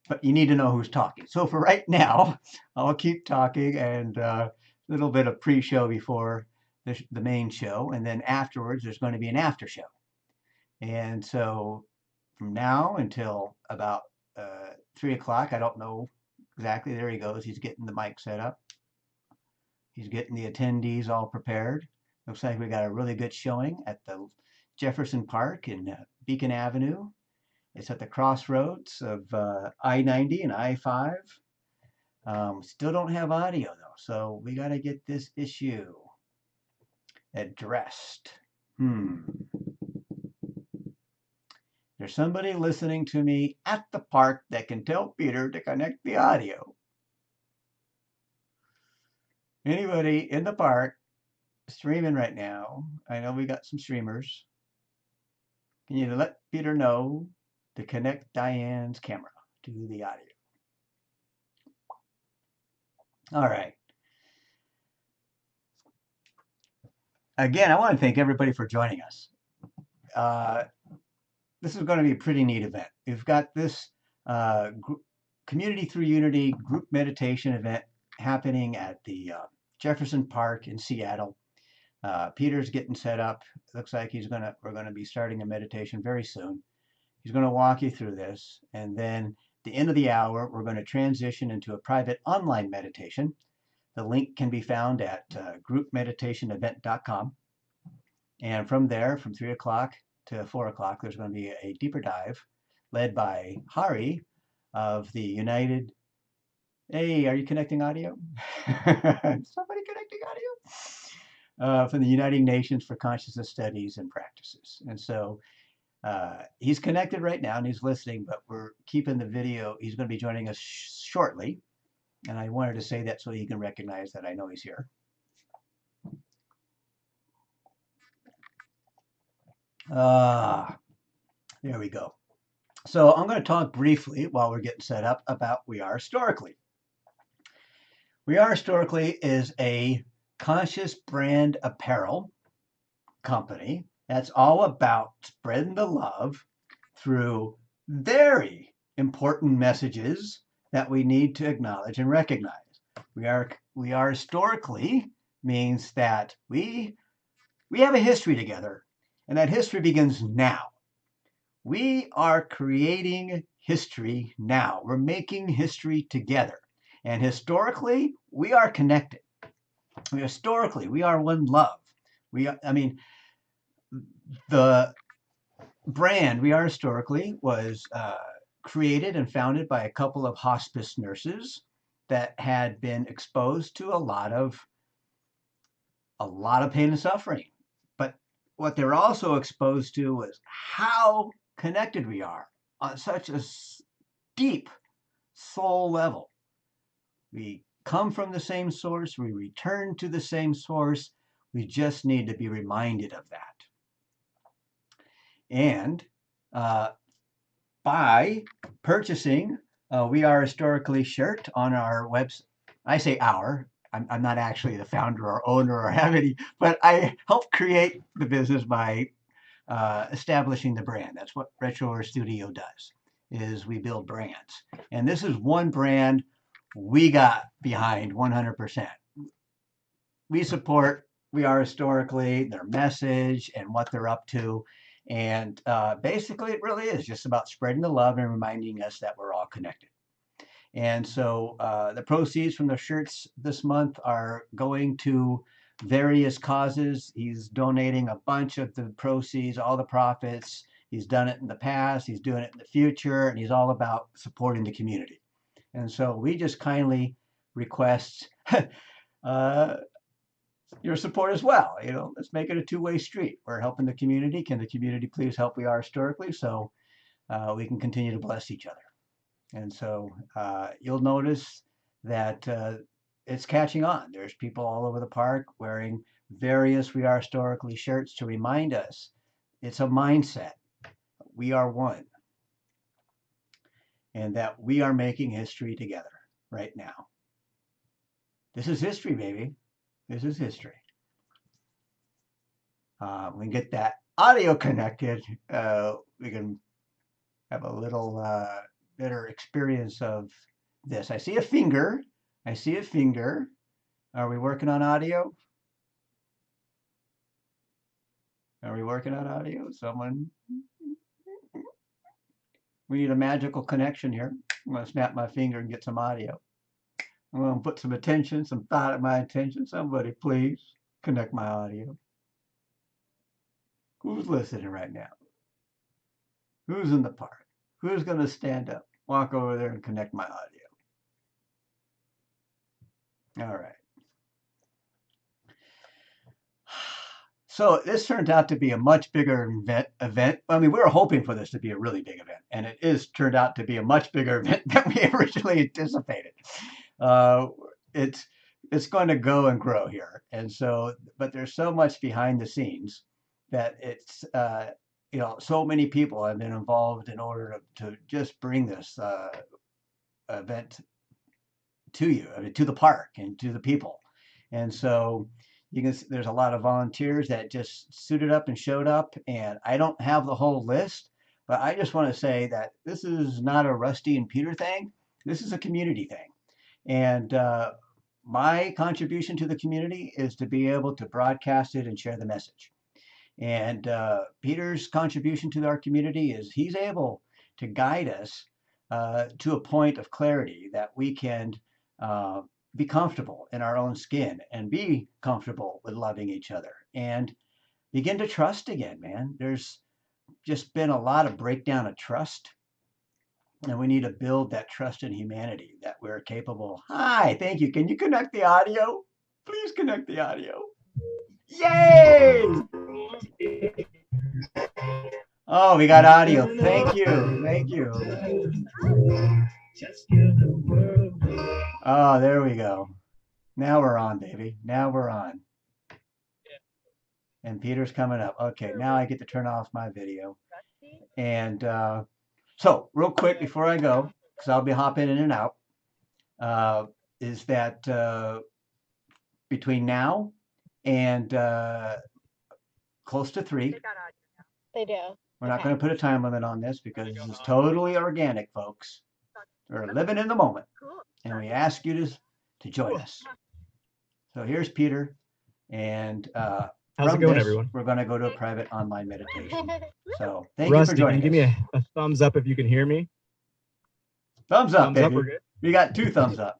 But you need to know who's talking. So for right now, I'll keep talking and a little bit of pre-show before the main show. And then afterwards, there's going to be an after show. And so from now until about 3 o'clock, I don't know exactly. There he goes. He's getting the mic set up. He's getting the attendees all prepared. Looks like we got a really good showing at the Jefferson Park in Beacon Avenue. It's at the crossroads of I-90 and I-5. Still don't have audio though, so we got to get this issue addressed. There's somebody listening to me at the park that can tell Peter to connect the audio. Anybody in the park streaming right now? I know we got some streamers. Can you let Peter know to connect Diane's camera to the audio? All right. Again, I want to thank everybody for joining us. This is going to be a pretty neat event. We've got this Community Through Unity group meditation event happening at the Jefferson Park in Seattle. Peter's getting set up. Looks like we're going to be starting a meditation very soon. He's going to walk you through this, and then at the end of the hour, we're going to transition into a private online meditation. The link can be found at groupmeditationevent.com. And from there, from 3 o'clock to 4 o'clock, there's going to be a deeper dive led by Hari of the United Hey, are you connecting audio? Somebody connecting audio? From the United Nations for Consciousness Studies and Practices. And so he's connected right now and he's listening, but we're keeping the video. He's going to be joining us shortly. And I wanted to say that so you can recognize that I know he's here. There we go. So I'm going to talk briefly while we're getting set up about We Are Historically. We Are Historically is a conscious brand apparel company that's all about spreading the love through very important messages that we need to acknowledge and recognize. We are historically means that we have a history together, and that history begins now. We are creating history now. We're making history together. And historically, we are connected. Historically, we are one love. The brand We Are Historically was created and founded by a couple of hospice nurses that had been exposed to a lot of pain and suffering. But what they're also exposed to was how connected we are on such a deep soul level. We come from the same source, we return to the same source. We just need to be reminded of that. And by purchasing We Are Historically shirt on our website, I say our, I'm not actually the founder or owner or have any, but I helped create the business by establishing the brand. That's what Retro Studio does, is we build brands. And this is one brand we got behind 100%. We support We Are Historically, their message and what they're up to. And basically, it really is just about spreading the love and reminding us that we're all connected. And so the proceeds from the shirts this month are going to various causes. He's donating a bunch of the proceeds, all the profits. He's done it in the past, he's doing it in the future, and he's all about supporting the community. And so we just kindly request your support as well. Let's make it a two-way street. We're helping the community. Can the community please help We Are Historically so we can continue to bless each other? And so you'll notice that it's catching on. There's people all over the park wearing various We Are Historically shirts to remind us it's a mindset. We are one. And that we are making history together right now. This is history, baby. This is history. We can get that audio connected. We can have a little better experience of this. I see a finger. I see a finger. Are we working on audio? Are we working on audio? Someone? We need a magical connection here. I'm going to snap my finger and get some audio. I'm going to put some attention, some thought at my attention. Somebody please connect my audio. Who's listening right now? Who's in the park? Who's going to stand up, walk over there and connect my audio? All right. So this turned out to be a much bigger event. I mean, we were hoping for this to be a really big event, and it is turned out to be a much bigger event than we originally anticipated. It's going to go and grow here, and so, but there's so much behind the scenes that it's so many people have been involved in order to just bring this event to you, to the park and to the people, and so. You can see there's a lot of volunteers that just suited up and showed up, and I don't have the whole list, but I just want to say that this is not a Rusty and Peter thing. This is a community thing. And my contribution to the community is to be able to broadcast it and share the message. And Peter's contribution to our community is he's able to guide us to a point of clarity that we can be comfortable in our own skin and be comfortable with loving each other and begin to trust again, man. There's just been a lot of breakdown of trust. And we need to build that trust in humanity that we're capable. Hi, thank you. Can you connect the audio? Please connect the audio. Yay! Oh, we got audio. Thank you. Thank you. Oh, there we go. Now we're on, baby. Now we're on. And Peter's coming up. Okay, now I get to turn off my video. And so, real quick before I go, because I'll be hopping in and out, is that between now and close to 3, They do. we're not going to put a time limit on this because this is totally organic, folks. We're living in the moment. And we ask you to join us. So here's Peter. And how's it going, everyone? We're going to go to a private online meditation. So thank Rusty, you for joining can you us. give me a thumbs up if you can hear me? Thumbs up, Thumbs baby. up, we're good. We got 2 thumbs up.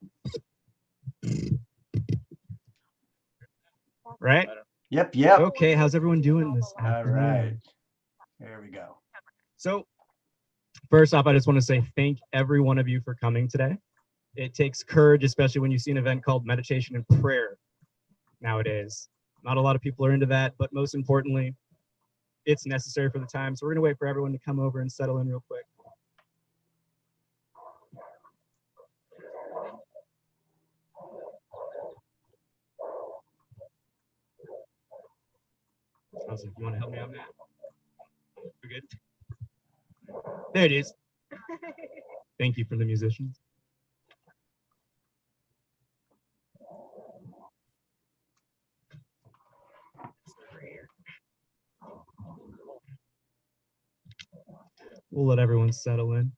Right? Yep. Okay, how's everyone doing this afternoon? All right. There we go. So, first off, I just want to say thank every one of you for coming today. It takes courage, especially when you see an event called meditation and prayer nowadays. Not a lot of people are into that, but most importantly, it's necessary for the time. So we're going to wait for everyone to come over and settle in real quick. I was like, you want to help me out, Matt? We're good? There it is. Thank you for the musicians. We'll let everyone settle in.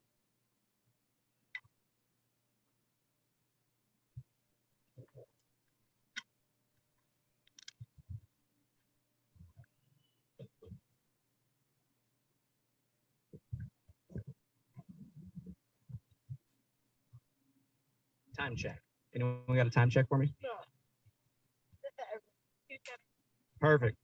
Time check. Anyone got a time check for me? No. Perfect.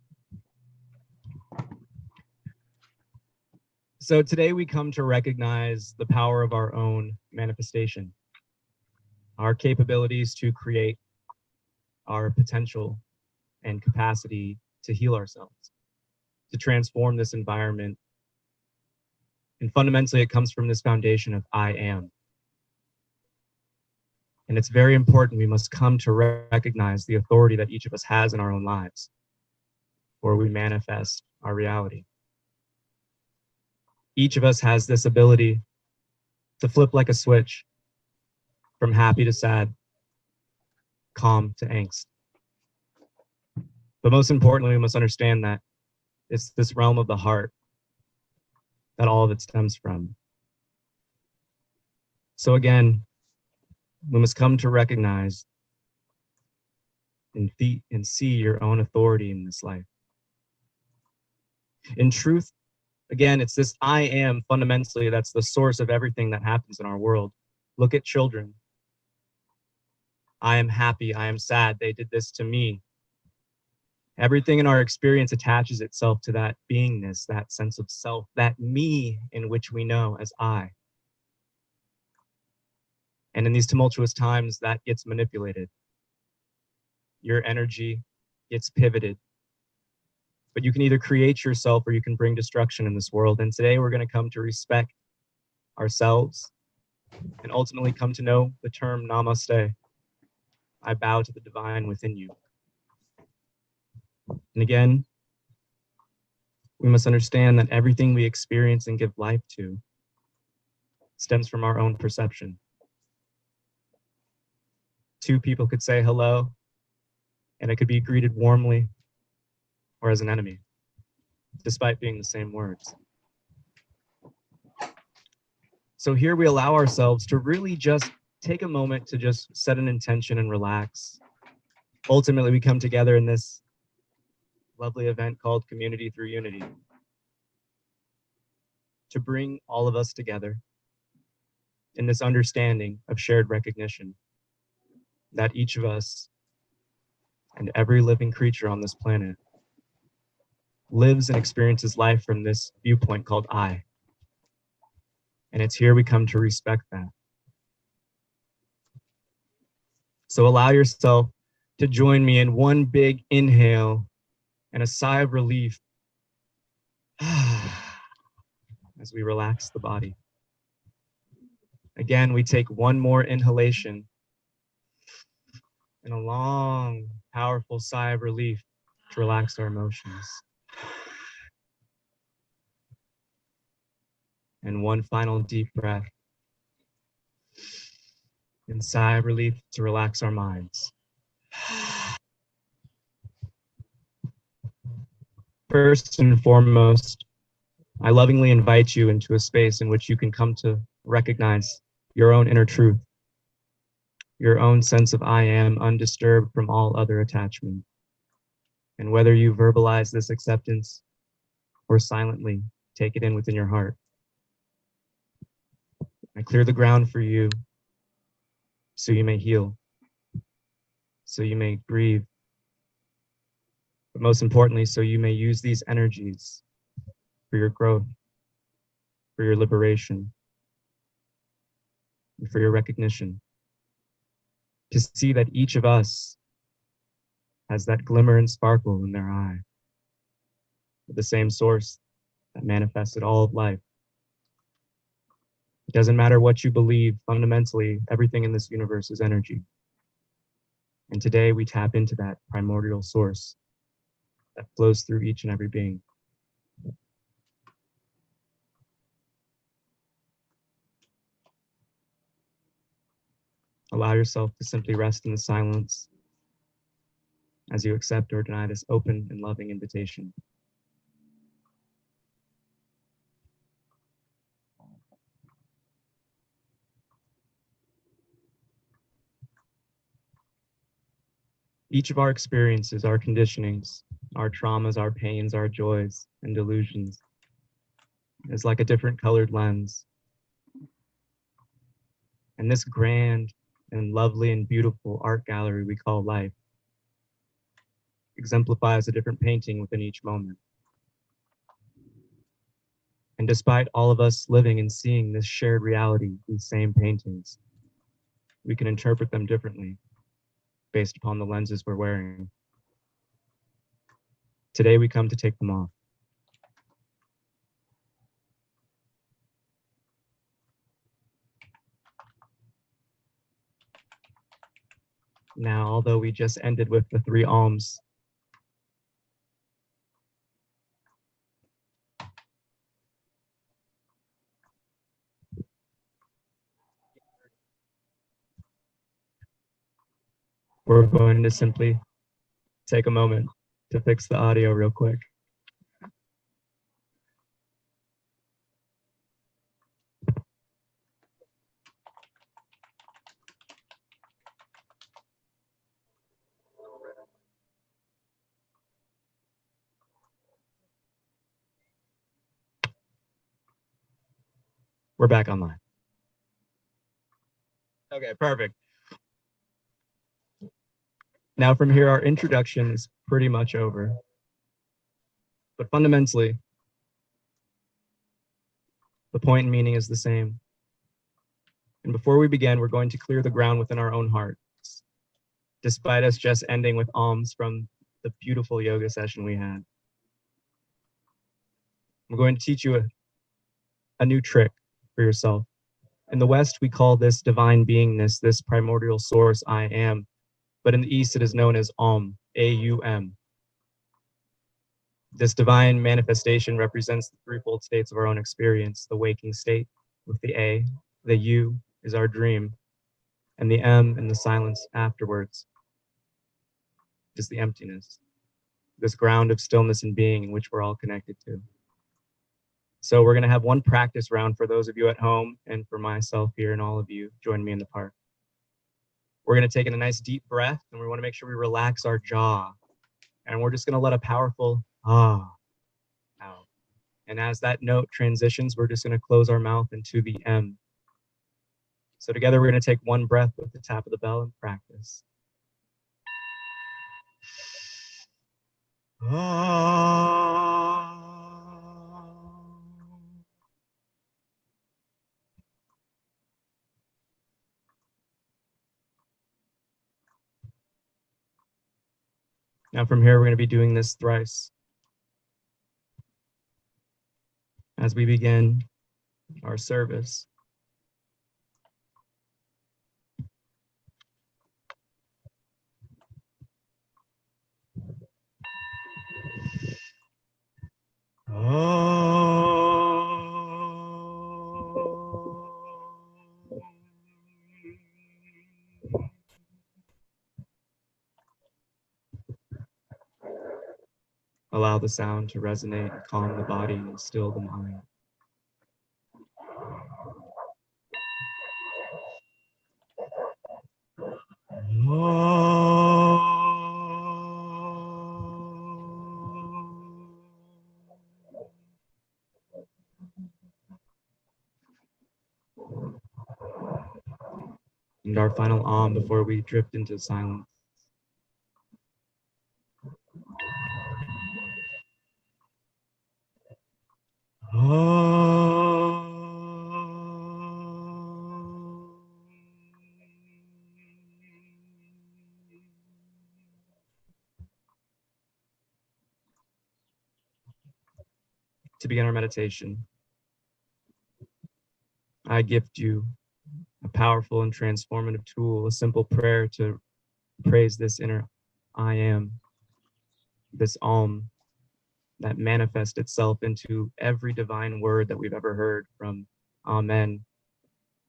So today we come to recognize the power of our own manifestation, our capabilities to create, our potential and capacity to heal ourselves, to transform this environment. And fundamentally, it comes from this foundation of I am. And it's very important. We must come to recognize the authority that each of us has in our own lives, where we manifest our reality. Each of us has this ability to flip like a switch from happy to sad, calm to angst. But most importantly, we must understand that it's this realm of the heart that all of it stems from. So again, we must come to recognize and see your own authority in this life. In truth, again, it's this I am fundamentally, that's the source of everything that happens in our world. Look at children. I am happy, I am sad, they did this to me. Everything in our experience attaches itself to that beingness, that sense of self, that me in which we know as I. And in these tumultuous times, that gets manipulated. Your energy gets pivoted. But you can either create yourself or you can bring destruction in this world. And today we're going to come to respect ourselves and ultimately come to know the term namaste. I bow to the divine within you. And again, we must understand that everything we experience and give life to stems from our own perception. 2 people could say hello, and it could be greeted warmly or as an enemy, despite being the same words. So here we allow ourselves to really just take a moment to just set an intention and relax. Ultimately, we come together in this lovely event called Community Through Unity to bring all of us together in this understanding of shared recognition that each of us and every living creature on this planet lives and experiences life from this viewpoint called I. And it's here we come to respect that. So allow yourself to join me in one big inhale and a sigh of relief as we relax the body. Again, we take one more inhalation and a long, powerful sigh of relief to relax our emotions. And one final deep breath and sigh of relief to relax our minds. First and foremost, I lovingly invite you into a space in which you can come to recognize your own inner truth, your own sense of I am undisturbed from all other attachment. And whether you verbalize this acceptance or silently take it in within your heart, I clear the ground for you so you may heal, so you may grieve, but most importantly, so you may use these energies for your growth, for your liberation, and for your recognition. To see that each of us has that glimmer and sparkle in their eye, the same source that manifested all of life. It doesn't matter what you believe, fundamentally, everything in this universe is energy. And today we tap into that primordial source that flows through each and every being. Allow yourself to simply rest in the silence as you accept or deny this open and loving invitation. Each of our experiences, our conditionings, our traumas, our pains, our joys, and delusions is like a different colored lens. And this grand and lovely and beautiful art gallery we call life exemplifies a different painting within each moment. And despite all of us living and seeing this shared reality, these same paintings, we can interpret them differently based upon the lenses we're wearing. Today we come to take them off. Now, although we just ended with the 3 alms, we're going to simply take a moment to fix the audio real quick. We're back online. Okay, perfect. Now from here, our introduction is pretty much over. But fundamentally, the point and meaning is the same. And before we begin, we're going to clear the ground within our own hearts, despite us just ending with alms from the beautiful yoga session we had. I'm going to teach you a new trick for yourself. In the West, we call this divine beingness, this primordial source, I am. But in the East, it is known as Aum, A-U-M. This divine manifestation represents the threefold states of our own experience: the waking state with the A, the U is our dream, and the M in the silence afterwards is the emptiness, this ground of stillness and being in which we're all connected to. So we're going to have one practice round for those of you at home and for myself here and all of you join me in the park. We're going to take in a nice deep breath, and we want to make sure we relax our jaw. And we're just going to let a powerful ah out. And as that note transitions, we're just going to close our mouth into the M. So together we're going to take one breath with the tap of the bell and practice. Ah. Now from here, we're going to be doing this thrice. As we begin our service, allow the sound to resonate and calm the body and still the mind. And our final before we drift into silence. To begin our meditation, I gift you a powerful and transformative tool, a simple prayer to praise this inner I am, this Om that manifests itself into every divine word that we've ever heard, from Amen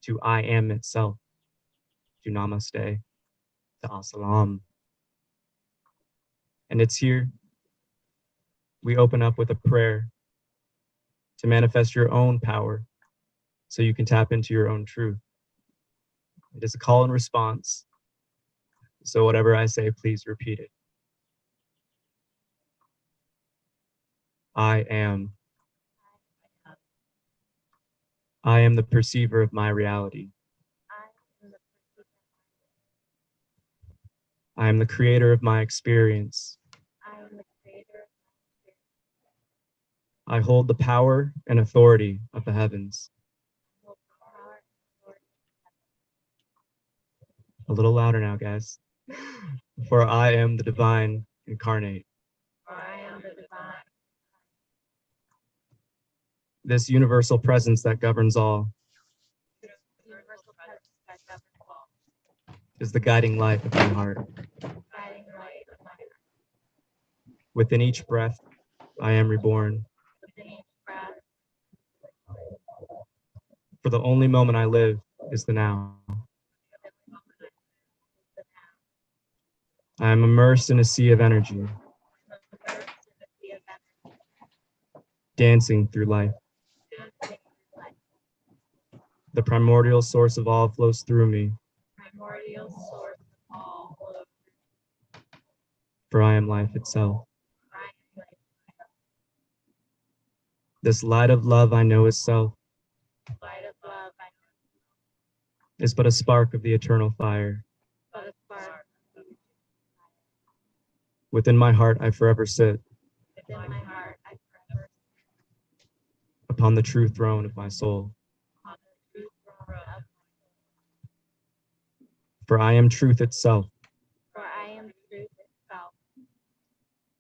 to I am itself, to Namaste, to Assalam. And it's here we open up with a prayer to manifest your own power so you can tap into your own truth. It is a call and response. So whatever I say, please repeat it. I am. I am the perceiver of my reality. I am the creator of my experience. I hold the power and authority of the heavens. A little louder now, guys. For I am the divine incarnate. This universal presence that governs all is the guiding light of my heart. Within each breath, I am reborn. For the only moment I live is the now. I am immersed in a sea of energy, dancing through life. The primordial source of all flows through me. For I am life itself. This light of love I know is self, is but a spark of the eternal fire. Within my heart I forever sit, upon the true throne of my soul. For I am truth itself.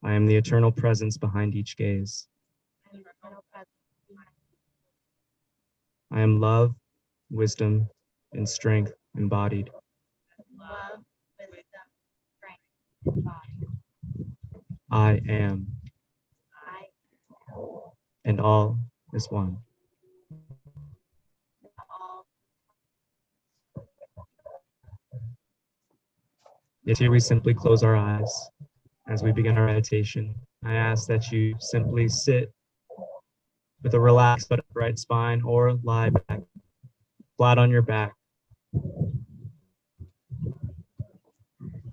I am the eternal presence behind each gaze. I am love, wisdom, and strength embodied. I am. And all is one. Yet here we simply close our eyes as we begin our meditation. I ask that you simply sit with a relaxed but upright spine, or lie back, flat on your back.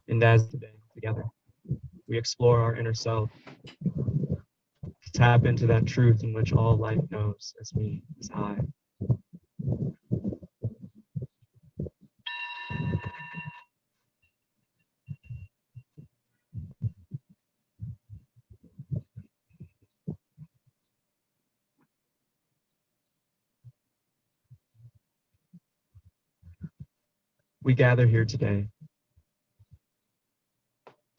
And as today, together, we explore our inner self, tap into that truth in which all life knows as me, as I. We gather here today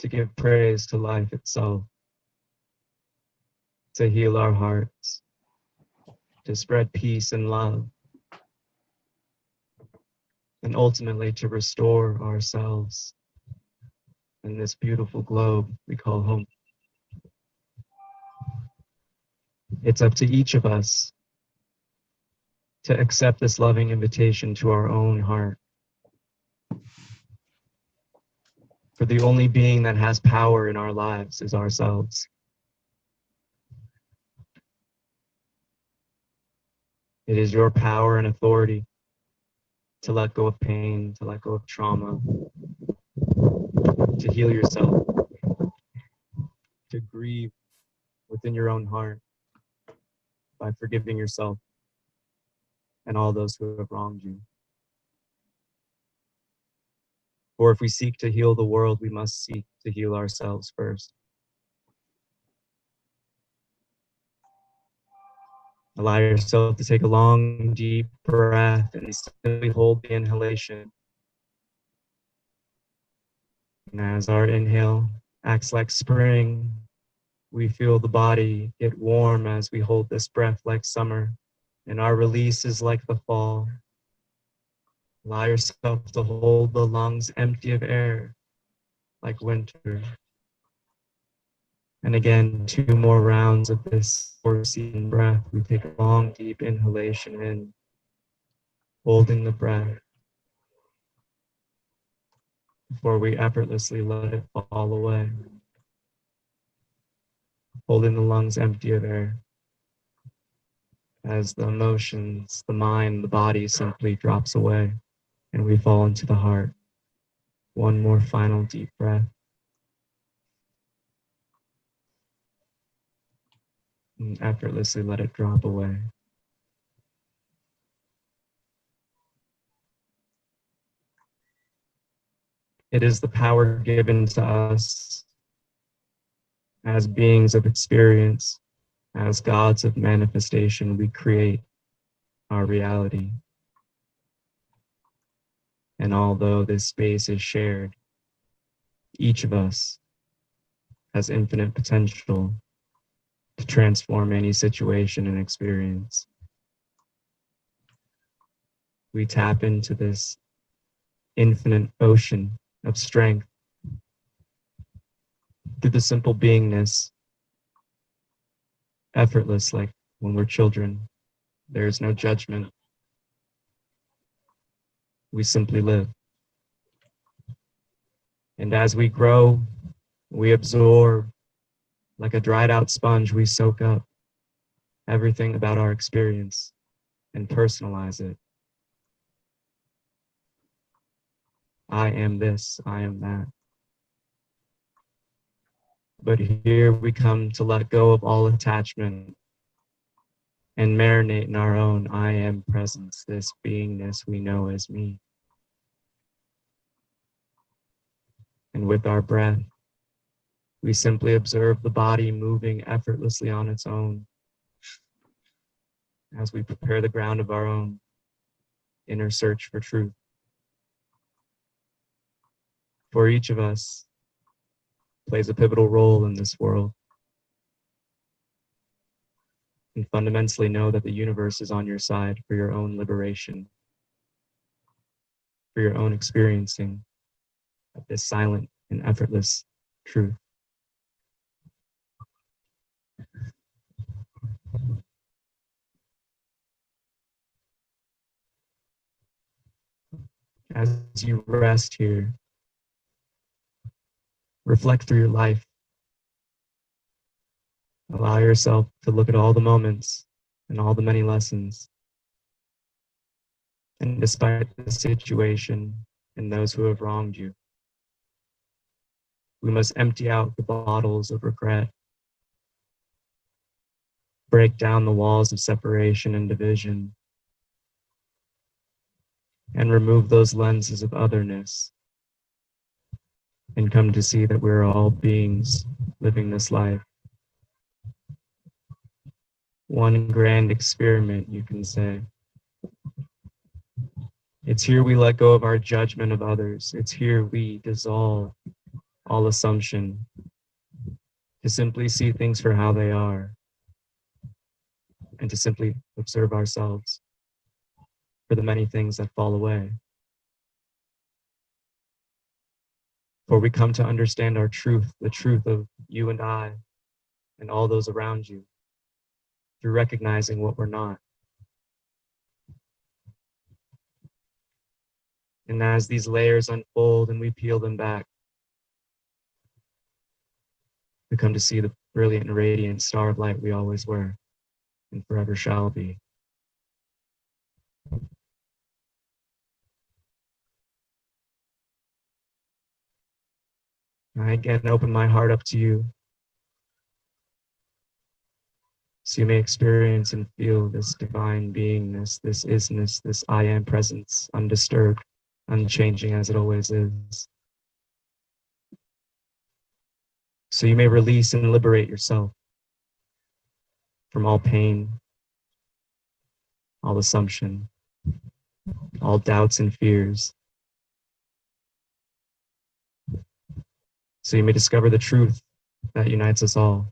to give praise to life itself, to heal our hearts, to spread peace and love, and ultimately to restore ourselves in this beautiful globe we call home. It's up to each of us to accept this loving invitation to our own heart. For the only being that has power in our lives is ourselves. It is your power and authority to let go of pain, to let go of trauma, to heal yourself, to grieve within your own heart by forgiving yourself and all those who have wronged you. For if we seek to heal the world, we must seek to heal ourselves first. Allow yourself to take a long, deep breath and simply hold the inhalation. And as our inhale acts like spring, we feel the body get warm as we hold this breath like summer, and our release is like the fall. Allow yourself to hold the lungs empty of air like winter. And again, 2 more rounds of this 4-season breath. We take a long, deep inhalation in, holding the breath before we effortlessly let it fall away, holding the lungs empty of air as the emotions, the mind, the body simply drops away and we fall into the heart. 1 more final deep breath. And effortlessly let it drop away. It is the power given to us as beings of experience, as gods of manifestation. We create our reality. And although this space is shared, each of us has infinite potential to transform any situation and experience. We tap into this infinite ocean of strength through the simple beingness, effortless, like when we're children. There is no judgment. We simply live. And as we grow, we absorb. Like a dried out sponge, we soak up everything about our experience and personalize it. I am this, I am that. But here we come to let go of all attachment and marinate in our own I am presence, this beingness we know as me. And with our breath, we simply observe the body moving effortlessly on its own as we prepare the ground of our own inner search for truth. For each of us plays a pivotal role in this world. And fundamentally know that the universe is on your side for your own liberation, for your own experiencing of this silent and effortless truth. As you rest here, reflect through your life. Allow yourself to look at all the moments and all the many lessons. And despite the situation and those who have wronged you, we must empty out the bottles of regret, break down the walls of separation and division, and remove those lenses of otherness, and come to see that we're all beings living this life. One grand experiment, you can say. It's here we let go of our judgment of others. It's here we dissolve all assumption, to simply see things for how they are, and to simply observe ourselves for the many things that fall away. For we come to understand our truth, the truth of you and I, and all those around you, through recognizing what we're not. And as these layers unfold and we peel them back, we come to see the brilliant and radiant star of light we always were and forever shall be. I again open my heart up to you, so you may experience and feel this divine beingness, this isness, this I am presence, undisturbed, unchanging as it always is. So you may release and liberate yourself from all pain, all assumption, all doubts and fears. So you may discover the truth that unites us all.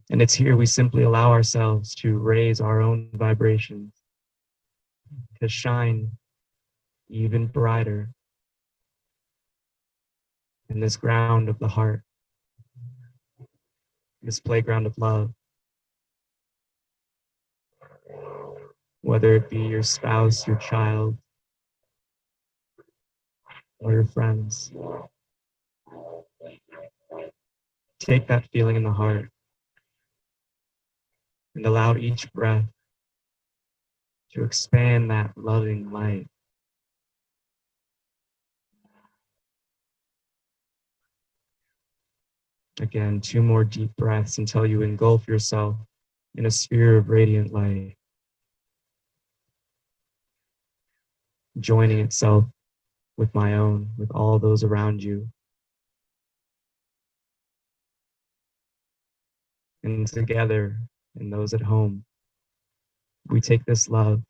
And it's here we simply allow ourselves to raise our own vibrations, to shine even brighter in this ground of the heart, this playground of love. Whether it be your spouse, your child, or your friends. Take that feeling in the heart and allow each breath to expand that loving light. Again, 2 more deep breaths until you engulf yourself in a sphere of radiant light, joining itself with my own, with all those around you. And together, and those at home, we take this love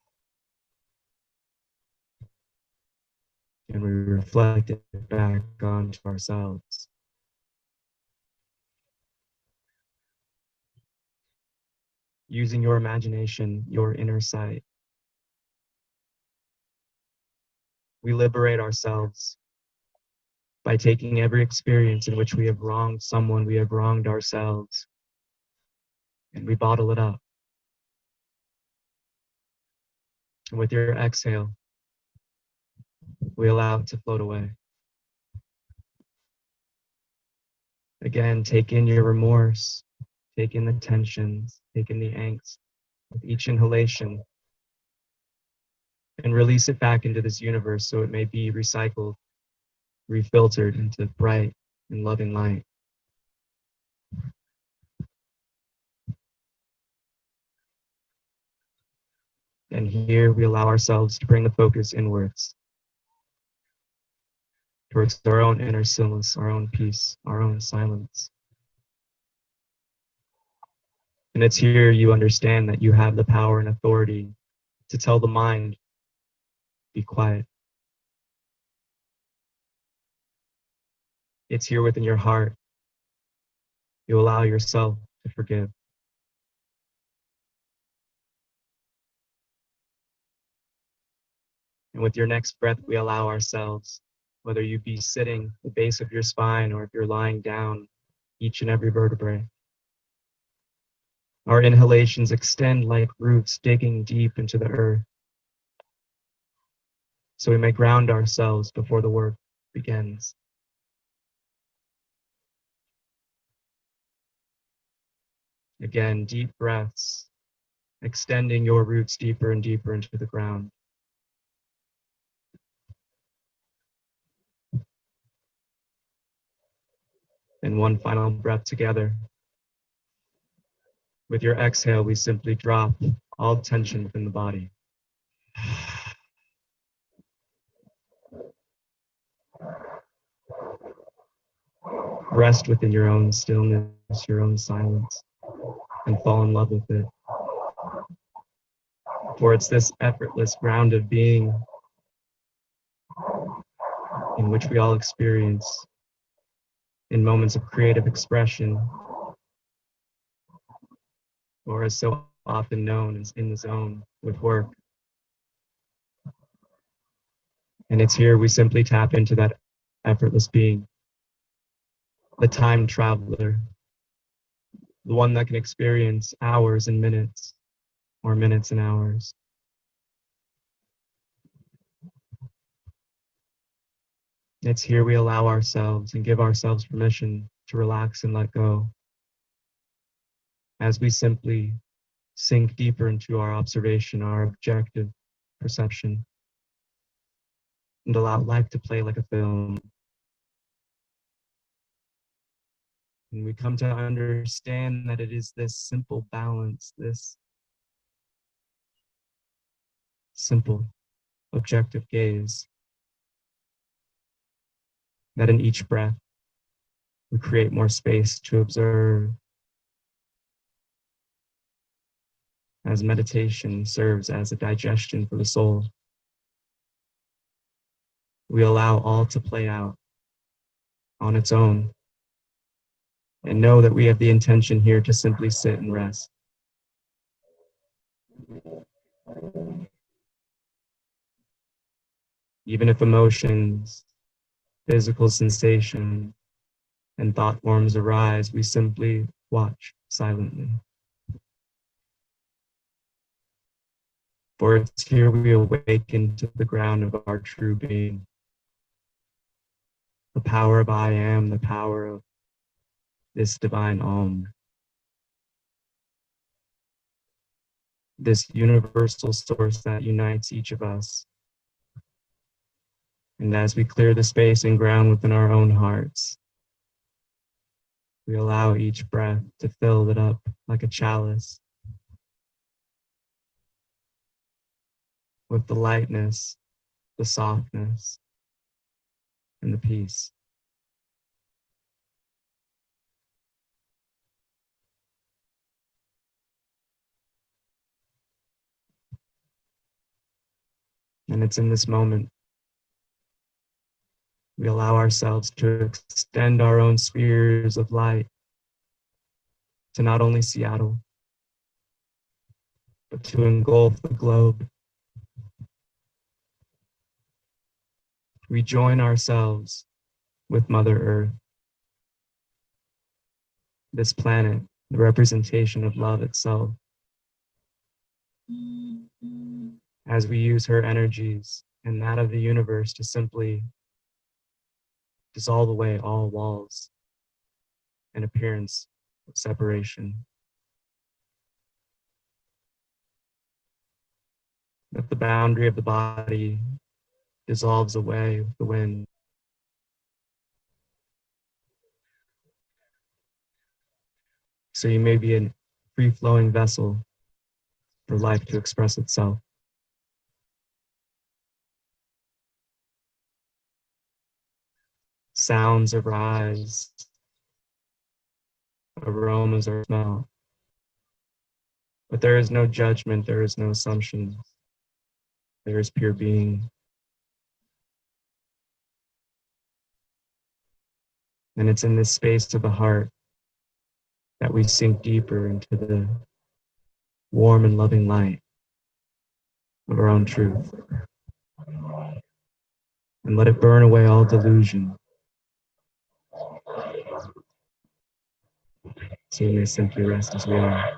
and we reflect it back onto ourselves. Using your imagination, your inner sight, we liberate ourselves by taking every experience in which we have wronged someone, we have wronged ourselves, and we bottle it up. And with your exhale, we allow it to float away. Again, take in your remorse, take in the tensions, take in the angst with each inhalation, and release it back into this universe so it may be recycled, refiltered into bright and loving light. And here we allow ourselves to bring the focus inwards, towards our own inner stillness, our own peace, our own silence. And it's here you understand that you have the power and authority to tell the mind, be quiet. It's here within your heart. You allow yourself to forgive. And with your next breath, we allow ourselves, whether you be sitting the base of your spine or if you're lying down, each and every vertebrae. Our inhalations extend like roots digging deep into the earth, so we may ground ourselves before the work begins. Again, deep breaths, extending your roots deeper and deeper into the ground. And one final breath together. With your exhale, we simply drop all tension within the body. Rest within your own stillness, your own silence, and fall in love with it. For it's this effortless ground of being in which we all experience in moments of creative expression, or as so often known as in the zone with work. And it's here we simply tap into that effortless being, the time traveler, the one that can experience hours and minutes, or minutes and hours. It's here we allow ourselves and give ourselves permission to relax and let go as we simply sink deeper into our observation, our objective perception, and allow life to play like a film. And we come to understand that it is this simple balance, this simple objective gaze, that in each breath we create more space to observe, as meditation serves as a digestion for the soul. We allow all to play out on its own and know that we have the intention here to simply sit and rest. Even if emotions, physical sensation, and thought forms arise, we simply watch silently. For it's here we awaken to the ground of our true being. The power of I am, the power of this divine Om. This universal source that unites each of us. And as we clear the space and ground within our own hearts, we allow each breath to fill it up like a chalice with the lightness, the softness, and the peace. And it's in this moment we allow ourselves to extend our own spheres of light to not only Seattle, but to engulf the globe. We join ourselves with Mother Earth, this planet, the representation of love itself, as we use her energies and that of the universe to simply dissolve away all walls and appearance of separation. That the boundary of the body dissolves away with the wind. So you may be a free-flowing vessel for life to express itself. Sounds arise, aromas are smelled. But there is no judgment, there is no assumption. There is pure being. And it's in this space of the heart that we sink deeper into the warm and loving light of our own truth. And let it burn away all delusion. So we may simply rest as we are.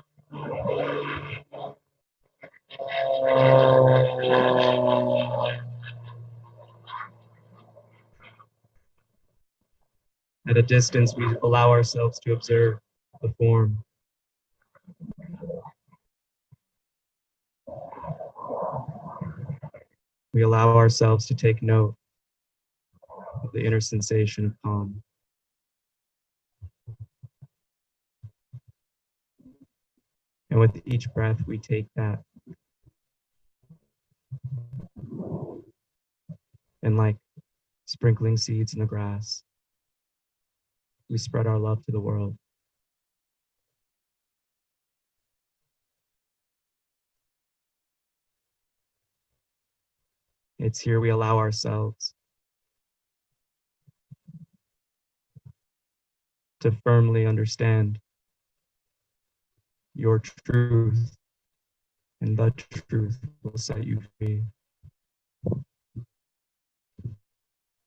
At a distance, we allow ourselves to observe the form. We allow ourselves to take note of the inner sensation of calm. And with each breath, we take that. And like sprinkling seeds in the grass, we spread our love to the world. It's here we allow ourselves to firmly understand your truth, and the truth will set you free.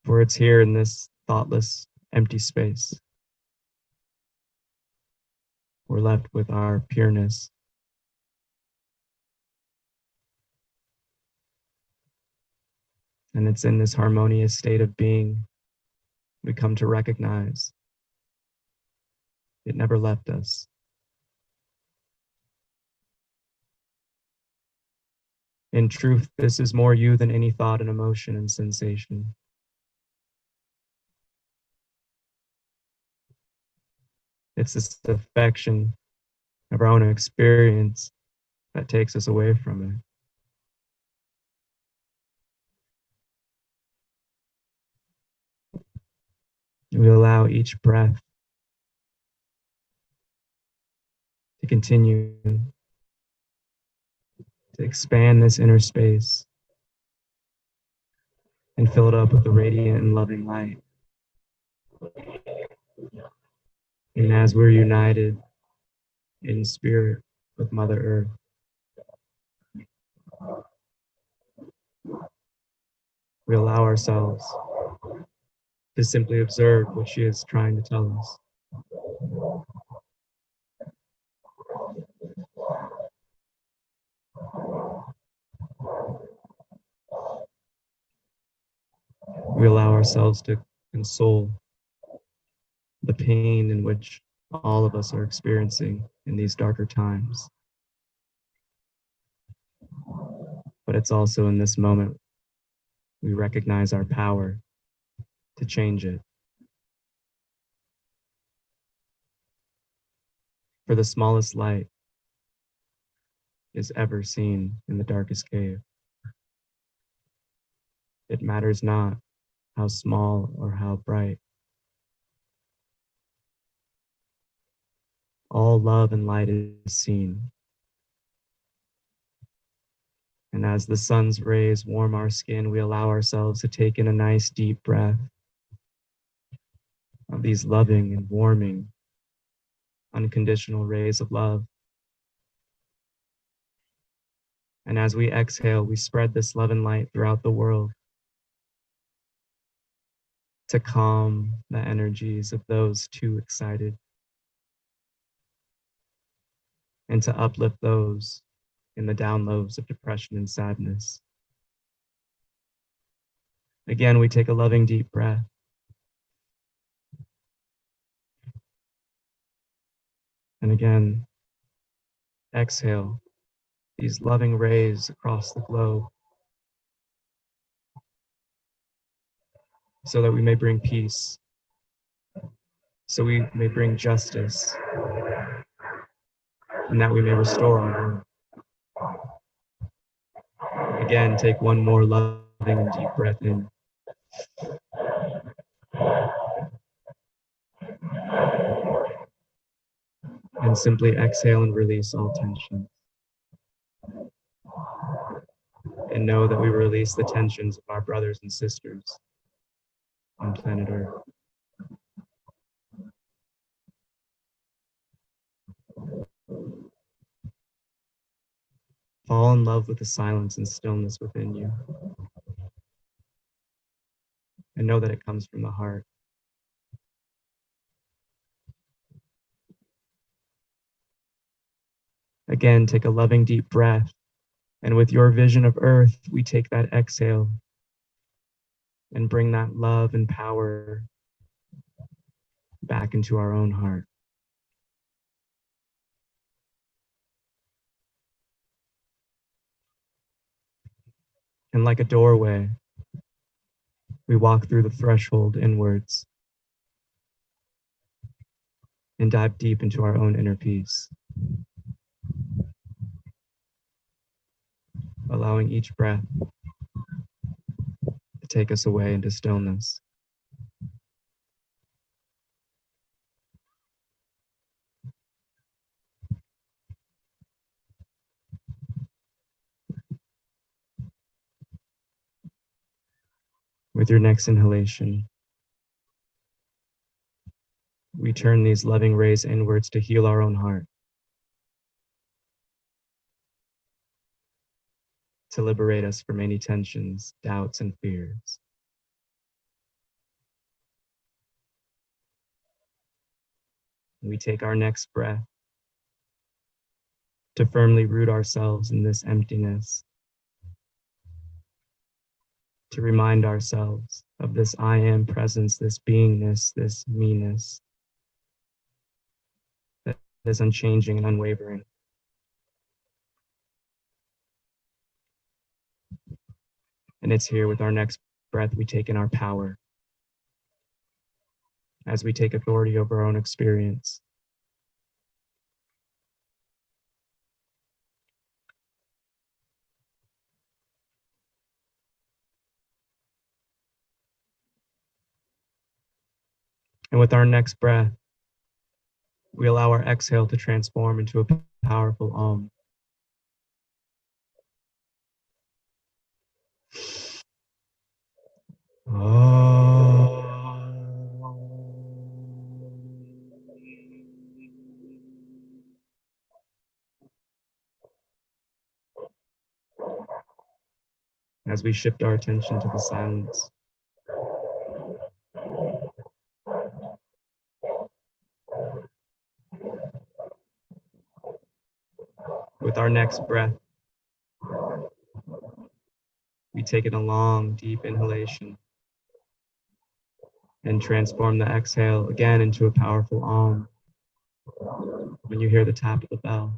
For it's here in this thoughtless, empty space we're left with our pureness. And it's in this harmonious state of being we come to recognize it never left us. In truth, this is more you than any thought and emotion and sensation. It's this affection of our own experience that takes us away from it. We allow each breath to continue to expand this inner space and fill it up with the radiant and loving light. And as we're united in spirit with Mother Earth, we allow ourselves to simply observe what she is trying to tell us. We allow ourselves to console the pain in which all of us are experiencing in these darker times. But it's also in this moment we recognize our power to change it. For the smallest light is ever seen in the darkest cave. It matters not how small or how bright. All love and light is seen. And as the sun's rays warm our skin, we allow ourselves to take in a nice deep breath of these loving and warming, unconditional rays of love. And as we exhale, we spread this love and light throughout the world to calm the energies of those too excited and to uplift those in the downloads of depression and sadness. Again, we take a loving deep breath. And again, exhale these loving rays across the globe so that we may bring peace, so we may bring justice, and that we may restore our world. Again, take one more loving and deep breath in. And simply exhale and release all tension. And know that we release the tensions of our brothers and sisters on planet Earth. Fall in love with the silence and stillness within you. And know that it comes from the heart. Again, take a loving deep breath. And with your vision of Earth, we take that exhale and bring that love and power back into our own heart. And like a doorway, we walk through the threshold inwards and dive deep into our own inner peace, allowing each breath to take us away into stillness. With your next inhalation, we turn these loving rays inwards to heal our own heart, to liberate us from any tensions, doubts, and fears. We take our next breath to firmly root ourselves in this emptiness, to remind ourselves of this I am presence, this beingness, this me-ness that is unchanging and unwavering. And it's here with our next breath we take in our power, as we take authority over our own experience. And with our next breath, we allow our exhale to transform into a powerful Om. As we shift our attention to the silence, with our next breath, we take in a long, deep inhalation and transform the exhale again into a powerful Om when you hear the tap of the bell.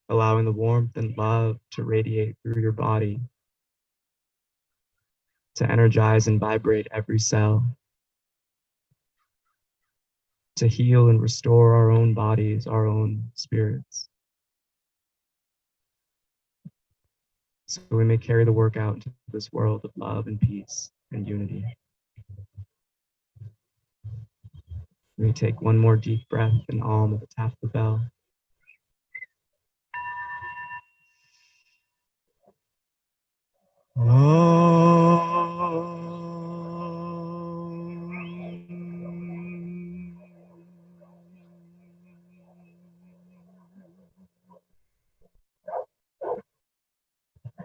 Allowing the warmth and love to radiate through your body, to energize and vibrate every cell, to heal and restore our own bodies, our own spirits, so we may carry the work out into this world of love and peace and unity. We take one more deep breath and Om at the tap of the bell.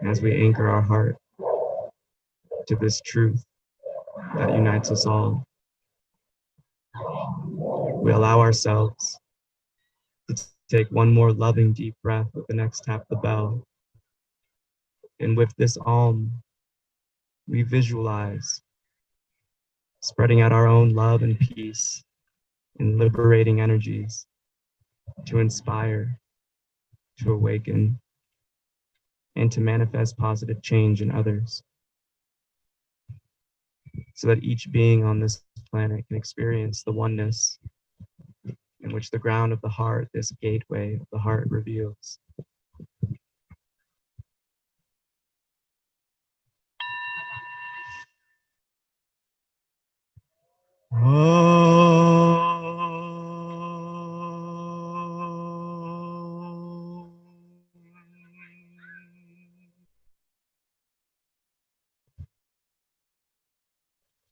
As we anchor our heart to this truth that unites us all, we allow ourselves to take one more loving deep breath with the next tap of the bell. And with this Om, we visualize spreading out our own love and peace and liberating energies to inspire, to awaken, and to manifest positive change in others, so that each being on this planet can experience the oneness in which the ground of the heart, this gateway of the heart, reveals.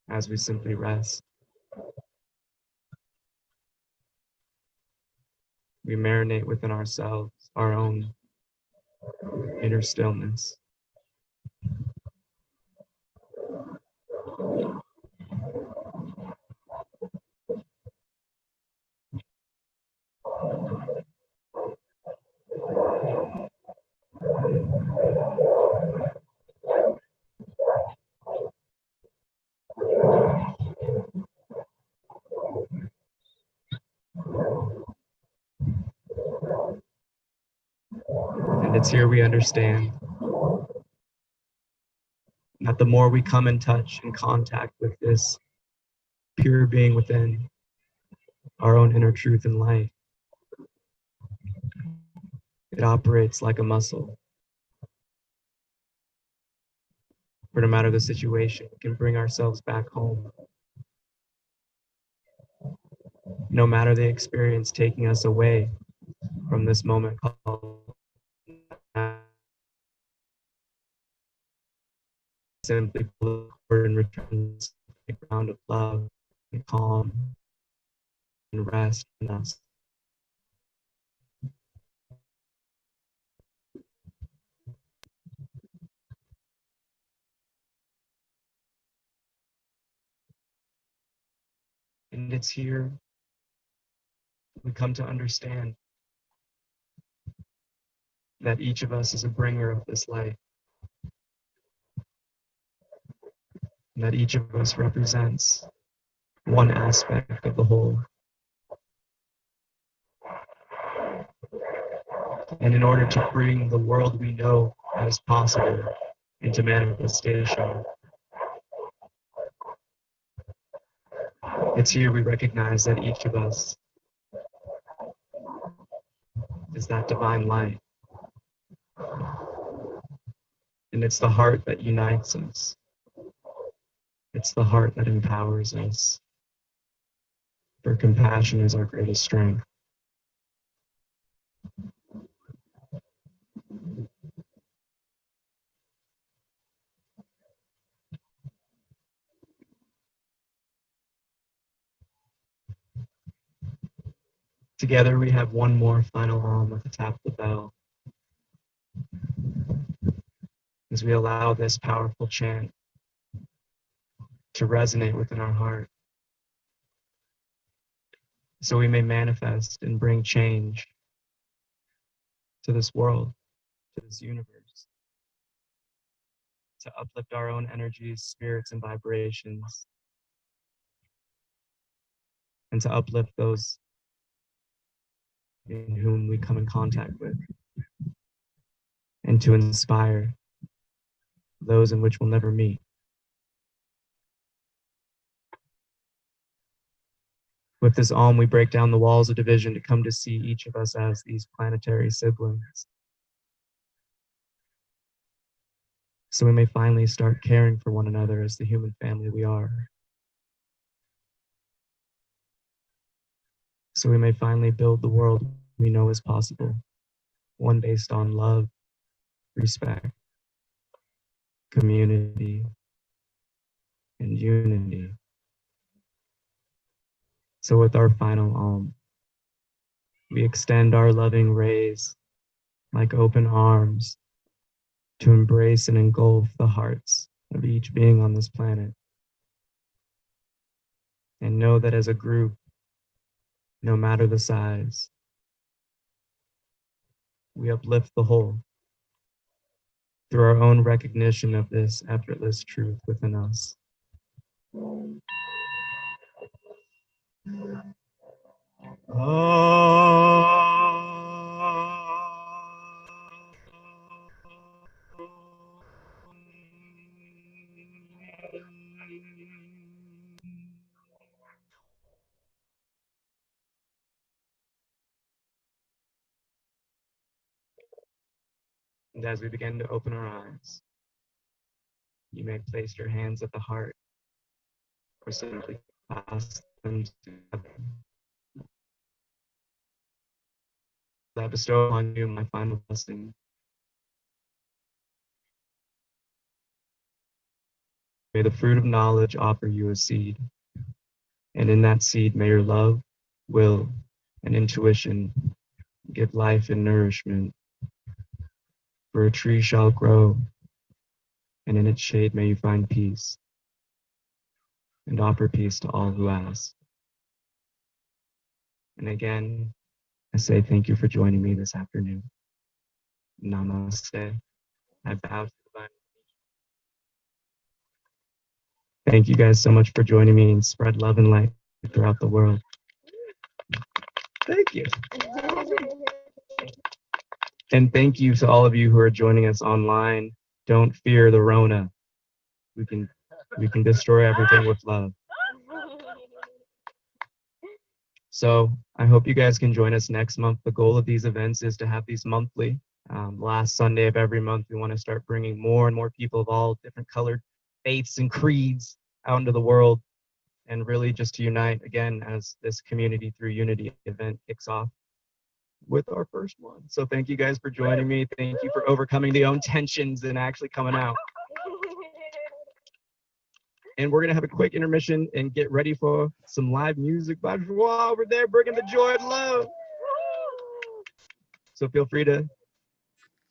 As we simply rest, we marinate within ourselves, our own inner stillness. And it's here we understand that the more we come in touch and contact with this pure being within, our own inner truth and light, it operates like a muscle. For no matter the situation, we can bring ourselves back home. No matter the experience taking us away from this moment called simply pull the cord and return to the ground of love and calm and rest in us. And it's here we come to understand that each of us is a bringer of this light, and that each of us represents one aspect of the whole. And in order to bring the world we know as possible into manifestation, it's here we recognize that each of us is that divine light. And it's the heart that unites us. It's the heart that empowers us. For compassion is our greatest strength. Together we have one more final hum at the tap of the bell. As we allow this powerful chant to resonate within our heart, so we may manifest and bring change to this world, to this universe, to uplift our own energies, spirits, and vibrations, and to uplift those in whom we come in contact with, and to inspire those in which we'll never meet. With this Om, we break down the walls of division to come to see each of us as these planetary siblings. So we may finally start caring for one another as the human family we are. So we may finally build the world we know is possible, one based on love, respect, community, and unity. So with our final Om, we extend our loving rays like open arms to embrace and engulf the hearts of each being on this planet. And know that as a group, no matter the size, we uplift the whole through our own recognition of this effortless truth within us. And as we begin to open our eyes, you may place your hands at the heart or simply clasp them together. I bestow upon you my final blessing. May the fruit of knowledge offer you a seed, and in that seed may your love, will, and intuition give life and nourishment. For a tree shall grow, and in its shade may you find peace, and offer peace to all who ask. And again, I say thank you for joining me this afternoon. Namaste. I bow to the divine. Thank you guys so much for joining me, and spread love and light throughout the world. Thank you. And thank you to all of you who are joining us online. Don't fear the Rona. We can destroy everything with love. So I hope you guys can join us next month. The goal of these events is to have these monthly. Last Sunday of every month, we want to start bringing more and more people of all different colored faiths and creeds out into the world, and really just to unite again as this Community Through Unity event kicks off with our first one. So thank you guys for joining me. Thank you for overcoming the own tensions and actually coming out. And we're going to have a quick intermission and get ready for some live music by Joie over there, bringing the joy and love. So feel free to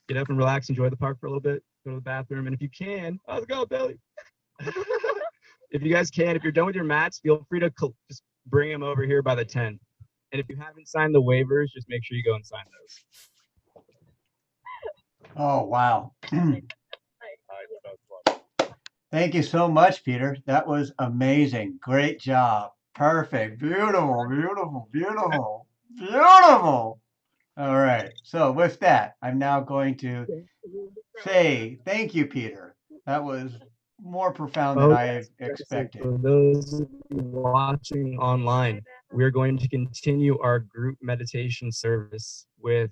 get up and relax, enjoy the park for a little bit, go to the bathroom. And if you can, let's go, Billy. If you guys can, if you're done with your mats, feel free to just bring them over here by the tent. And if you haven't signed the waivers, just make sure you go and sign those. Oh, wow. Thank you so much, Peter. That was amazing. Great job. Perfect. Beautiful, beautiful, beautiful, beautiful. All right. So with that, I'm now going to say thank you, Peter. That was more profound than I expected. For those of you watching online, we're going to continue our group meditation service with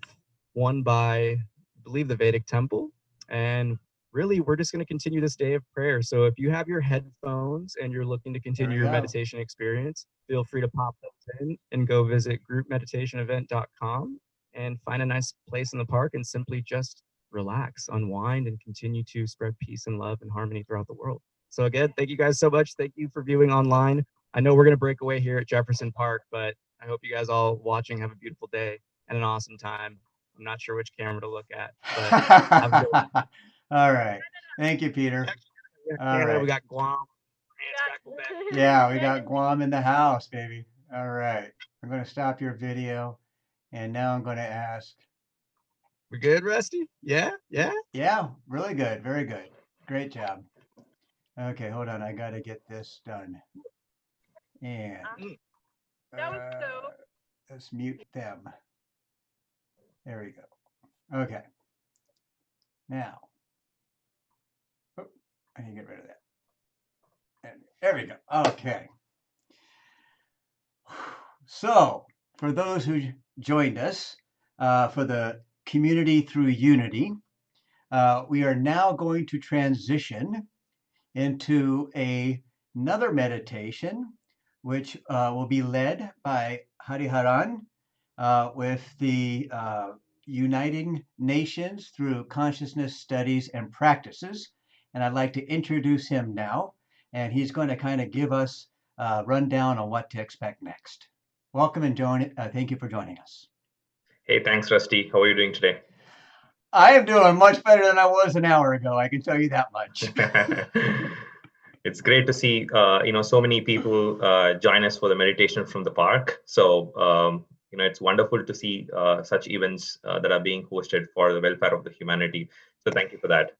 one by, I believe, the Vedic temple. And really, we're just going to continue this day of prayer. So if you have your headphones and you're looking to continue your meditation experience, feel free to pop those in and go visit groupmeditationevent.com and find a nice place in the park and simply just relax, unwind, and continue to spread peace and love and harmony throughout the world. So again, thank you guys so much. Thank you for viewing online. I know we're going to break away here at Jefferson Park, but I hope you guys all watching have a beautiful day and an awesome time. I'm not sure which camera to look at, but have a good one. All right. Thank you, Peter. All right. We got Guam. Yeah, we got Guam in the house, baby. All right. I'm going to stop your video. And now I'm going to ask. We're good, Rusty? Yeah? Yeah? Yeah, really good. Very good. Great job. Okay, hold on. I got to get this done. And let's mute them. There we go. Okay. Now, I need to get rid of that. And there we go. Okay. So, for those who joined us for the Community Through Unity, we are now going to transition into another meditation, which will be led by Hariharan with the Uniting Nations Through Consciousness Studies and Practices. And I'd like to introduce him now, and he's going to kind of give us a rundown on what to expect next. Welcome and thank you for joining us. Hey, thanks, Rusty. How are you doing today? I am doing much better than I was an hour ago. I can tell you that much. It's great to see, so many people join us for the meditation from the park. So, it's wonderful to see such events that are being hosted for the welfare of the humanity. So thank you for that.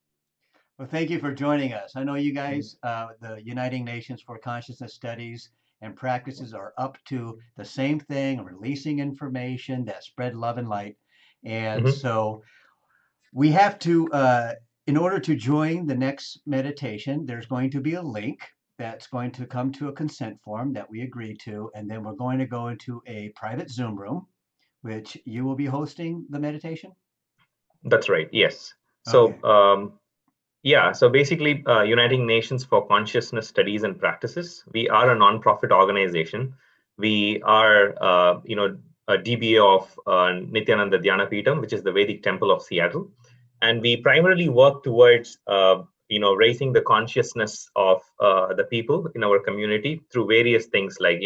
Well, thank you for joining us. I know you guys, the Uniting Nations for Consciousness Studies and Practices are up to the same thing, releasing information that spread love and light. And so we have to, in order to join the next meditation, there's going to be a link that's going to come to a consent form that we agree to. And then we're going to go into a private Zoom room, which you will be hosting the meditation? That's right. Yes. So, okay. So basically, Uniting Nations for Consciousness Studies and Practices, we are a nonprofit organization. We are, a DBA of Nityananda Dhyana Peetham, which is the Vedic Temple of Seattle. And we primarily work towards, raising the consciousness of the people in our community through various things like,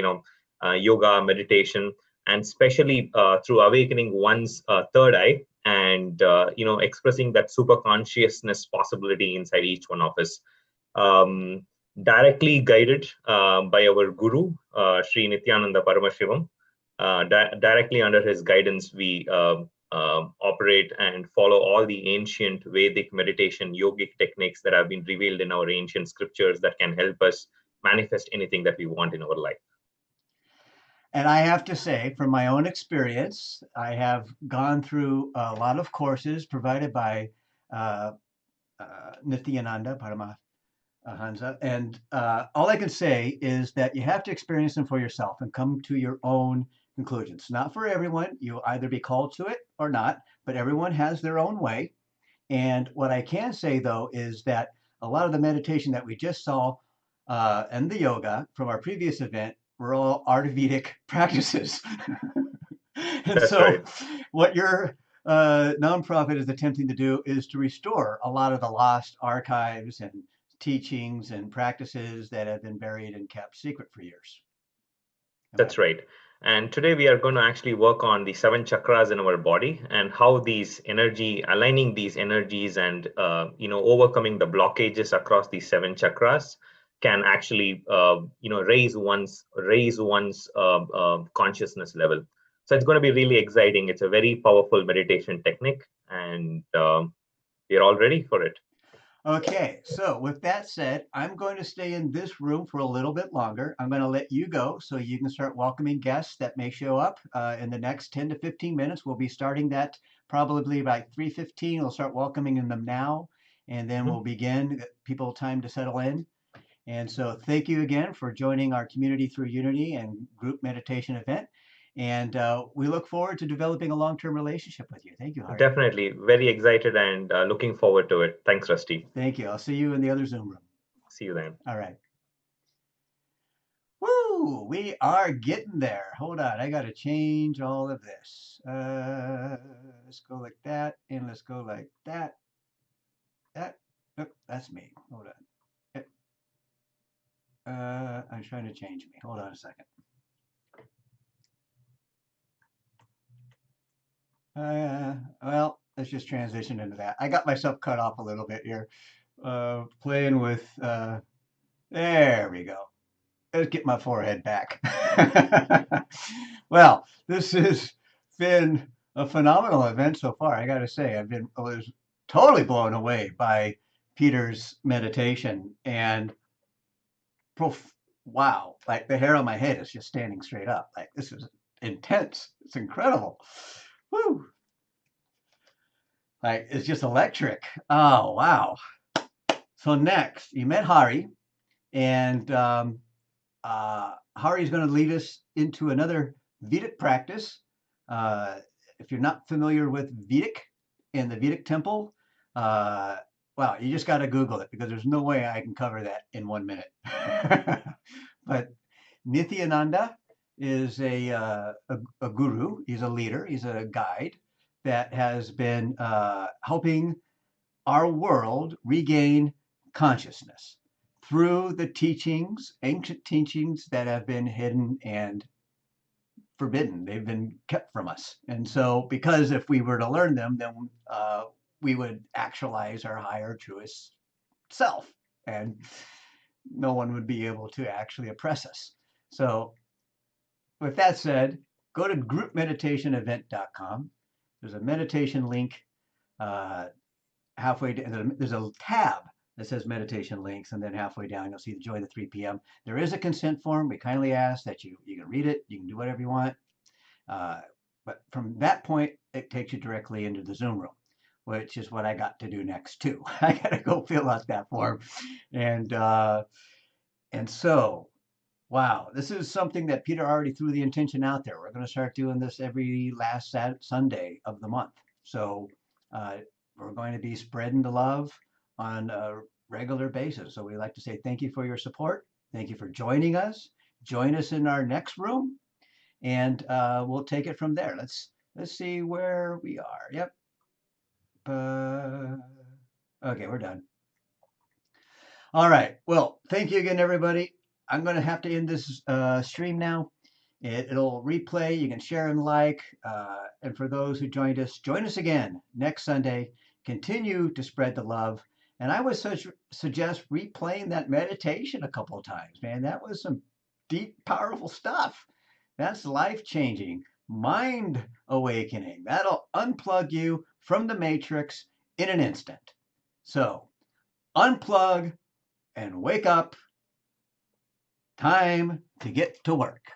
yoga, meditation, and especially through awakening one's third eye and, expressing that super consciousness possibility inside each one of us. Directly guided by our guru, Sri Nityananda Paramashivam. Directly under his guidance, we operate and follow all the ancient Vedic meditation yogic techniques that have been revealed in our ancient scriptures that can help us manifest anything that we want in our life. And I have to say, from my own experience, I have gone through a lot of courses provided by Nityananda Paramahansa. And all I can say is that you have to experience them for yourself and come to your own conclusions. Not for everyone. You'll either be called to it or not, but everyone has their own way. And what I can say though is that a lot of the meditation that we just saw and the yoga from our previous event were all Ayurvedic practices. And That's so, right. what your nonprofit is attempting to do is to restore a lot of the lost archives and teachings and practices that have been buried and kept secret for years. That's right. And today we are going to actually work on the 7 chakras in our body and how these aligning these energies and overcoming the blockages across these 7 chakras can actually raise one's consciousness level. So it's going to be really exciting. It's a very powerful meditation technique, and we're all ready for it. Okay, so with that said, I'm going to stay in this room for a little bit longer. I'm going to let you go so you can start welcoming guests that may show up in the next 10 to 15 minutes. We'll be starting that probably by 3:15. We'll start welcoming them now, and then we'll begin. People time to settle in. And so thank you again for joining our Community Through Unity and group meditation event. And we look forward to developing a long-term relationship with you. Thank you, Hari. Definitely. Very excited and looking forward to it. Thanks, Rusty. Thank you. I'll see you in the other Zoom room. See you then. All right. Woo! We are getting there. Hold on. I got to change all of this. Let's go like that. And let's go like that. Nope, that's me. Hold on. I'm trying to change me. Hold on a second. Well, let's just transition into that. I got myself cut off a little bit here. Playing with, there we go. Let's get my forehead back. Well, this has been a phenomenal event so far. I got to say, I was totally blown away by Peter's meditation, and wow, like the hair on my head is just standing straight up. Like, this is intense. It's incredible. Woo! Like, it's just electric. Oh, wow. So next, you met Hari, and Hari is going to lead us into another Vedic practice. If you're not familiar with Vedic and the Vedic temple, well, you just got to Google it because there's no way I can cover that in 1 minute. But Nityananda is a guru. He's a leader. He's a guide that has been helping our world regain consciousness through the teachings, ancient teachings that have been hidden and forbidden. They've been kept from us. And so, because if we were to learn them, then we would actualize our higher, truest self, and no one would be able to actually oppress us. So, with that said, go to groupmeditationevent.com. There's a meditation link halfway down. There's a tab that says meditation links, and then halfway down you'll see the join the 3 p.m. There is a consent form. We kindly ask that you can read it, you can do whatever you want, but from that point it takes you directly into the Zoom room, which is what I got to do next too. I gotta go fill out that form, and so wow, this is something that Peter already threw the intention out there. We're going to start doing this every last Sunday of the month. So we're going to be spreading the love on a regular basis. So we'd like to say thank you for your support. Thank you for joining us. Join us in our next room, and we'll take it from there. Let's see where we are. Yep. Okay, we're done. All right. Well, thank you again, everybody. I'm going to have to end this stream now. It'll replay. You can share and like. And for those who join us again next Sunday. Continue to spread the love. And I would suggest replaying that meditation a couple of times, man. That was some deep, powerful stuff. That's life-changing, mind awakening. That'll unplug you from the matrix in an instant. So unplug and wake up. Time to get to work.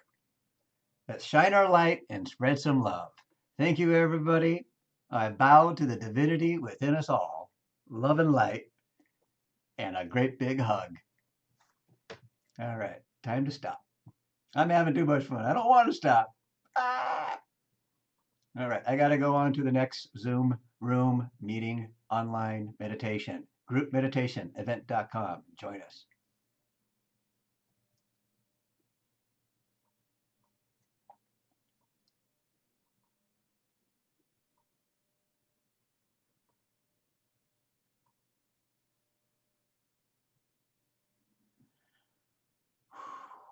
Let's shine our light and spread some love. Thank you, everybody. I bow to the divinity within us all. Love and light, and a great big hug. All right, time to stop. I'm having too much fun. I don't want to stop. All right, I got to go on to the next Zoom room meeting online meditation. Group meditation event.com. Join us.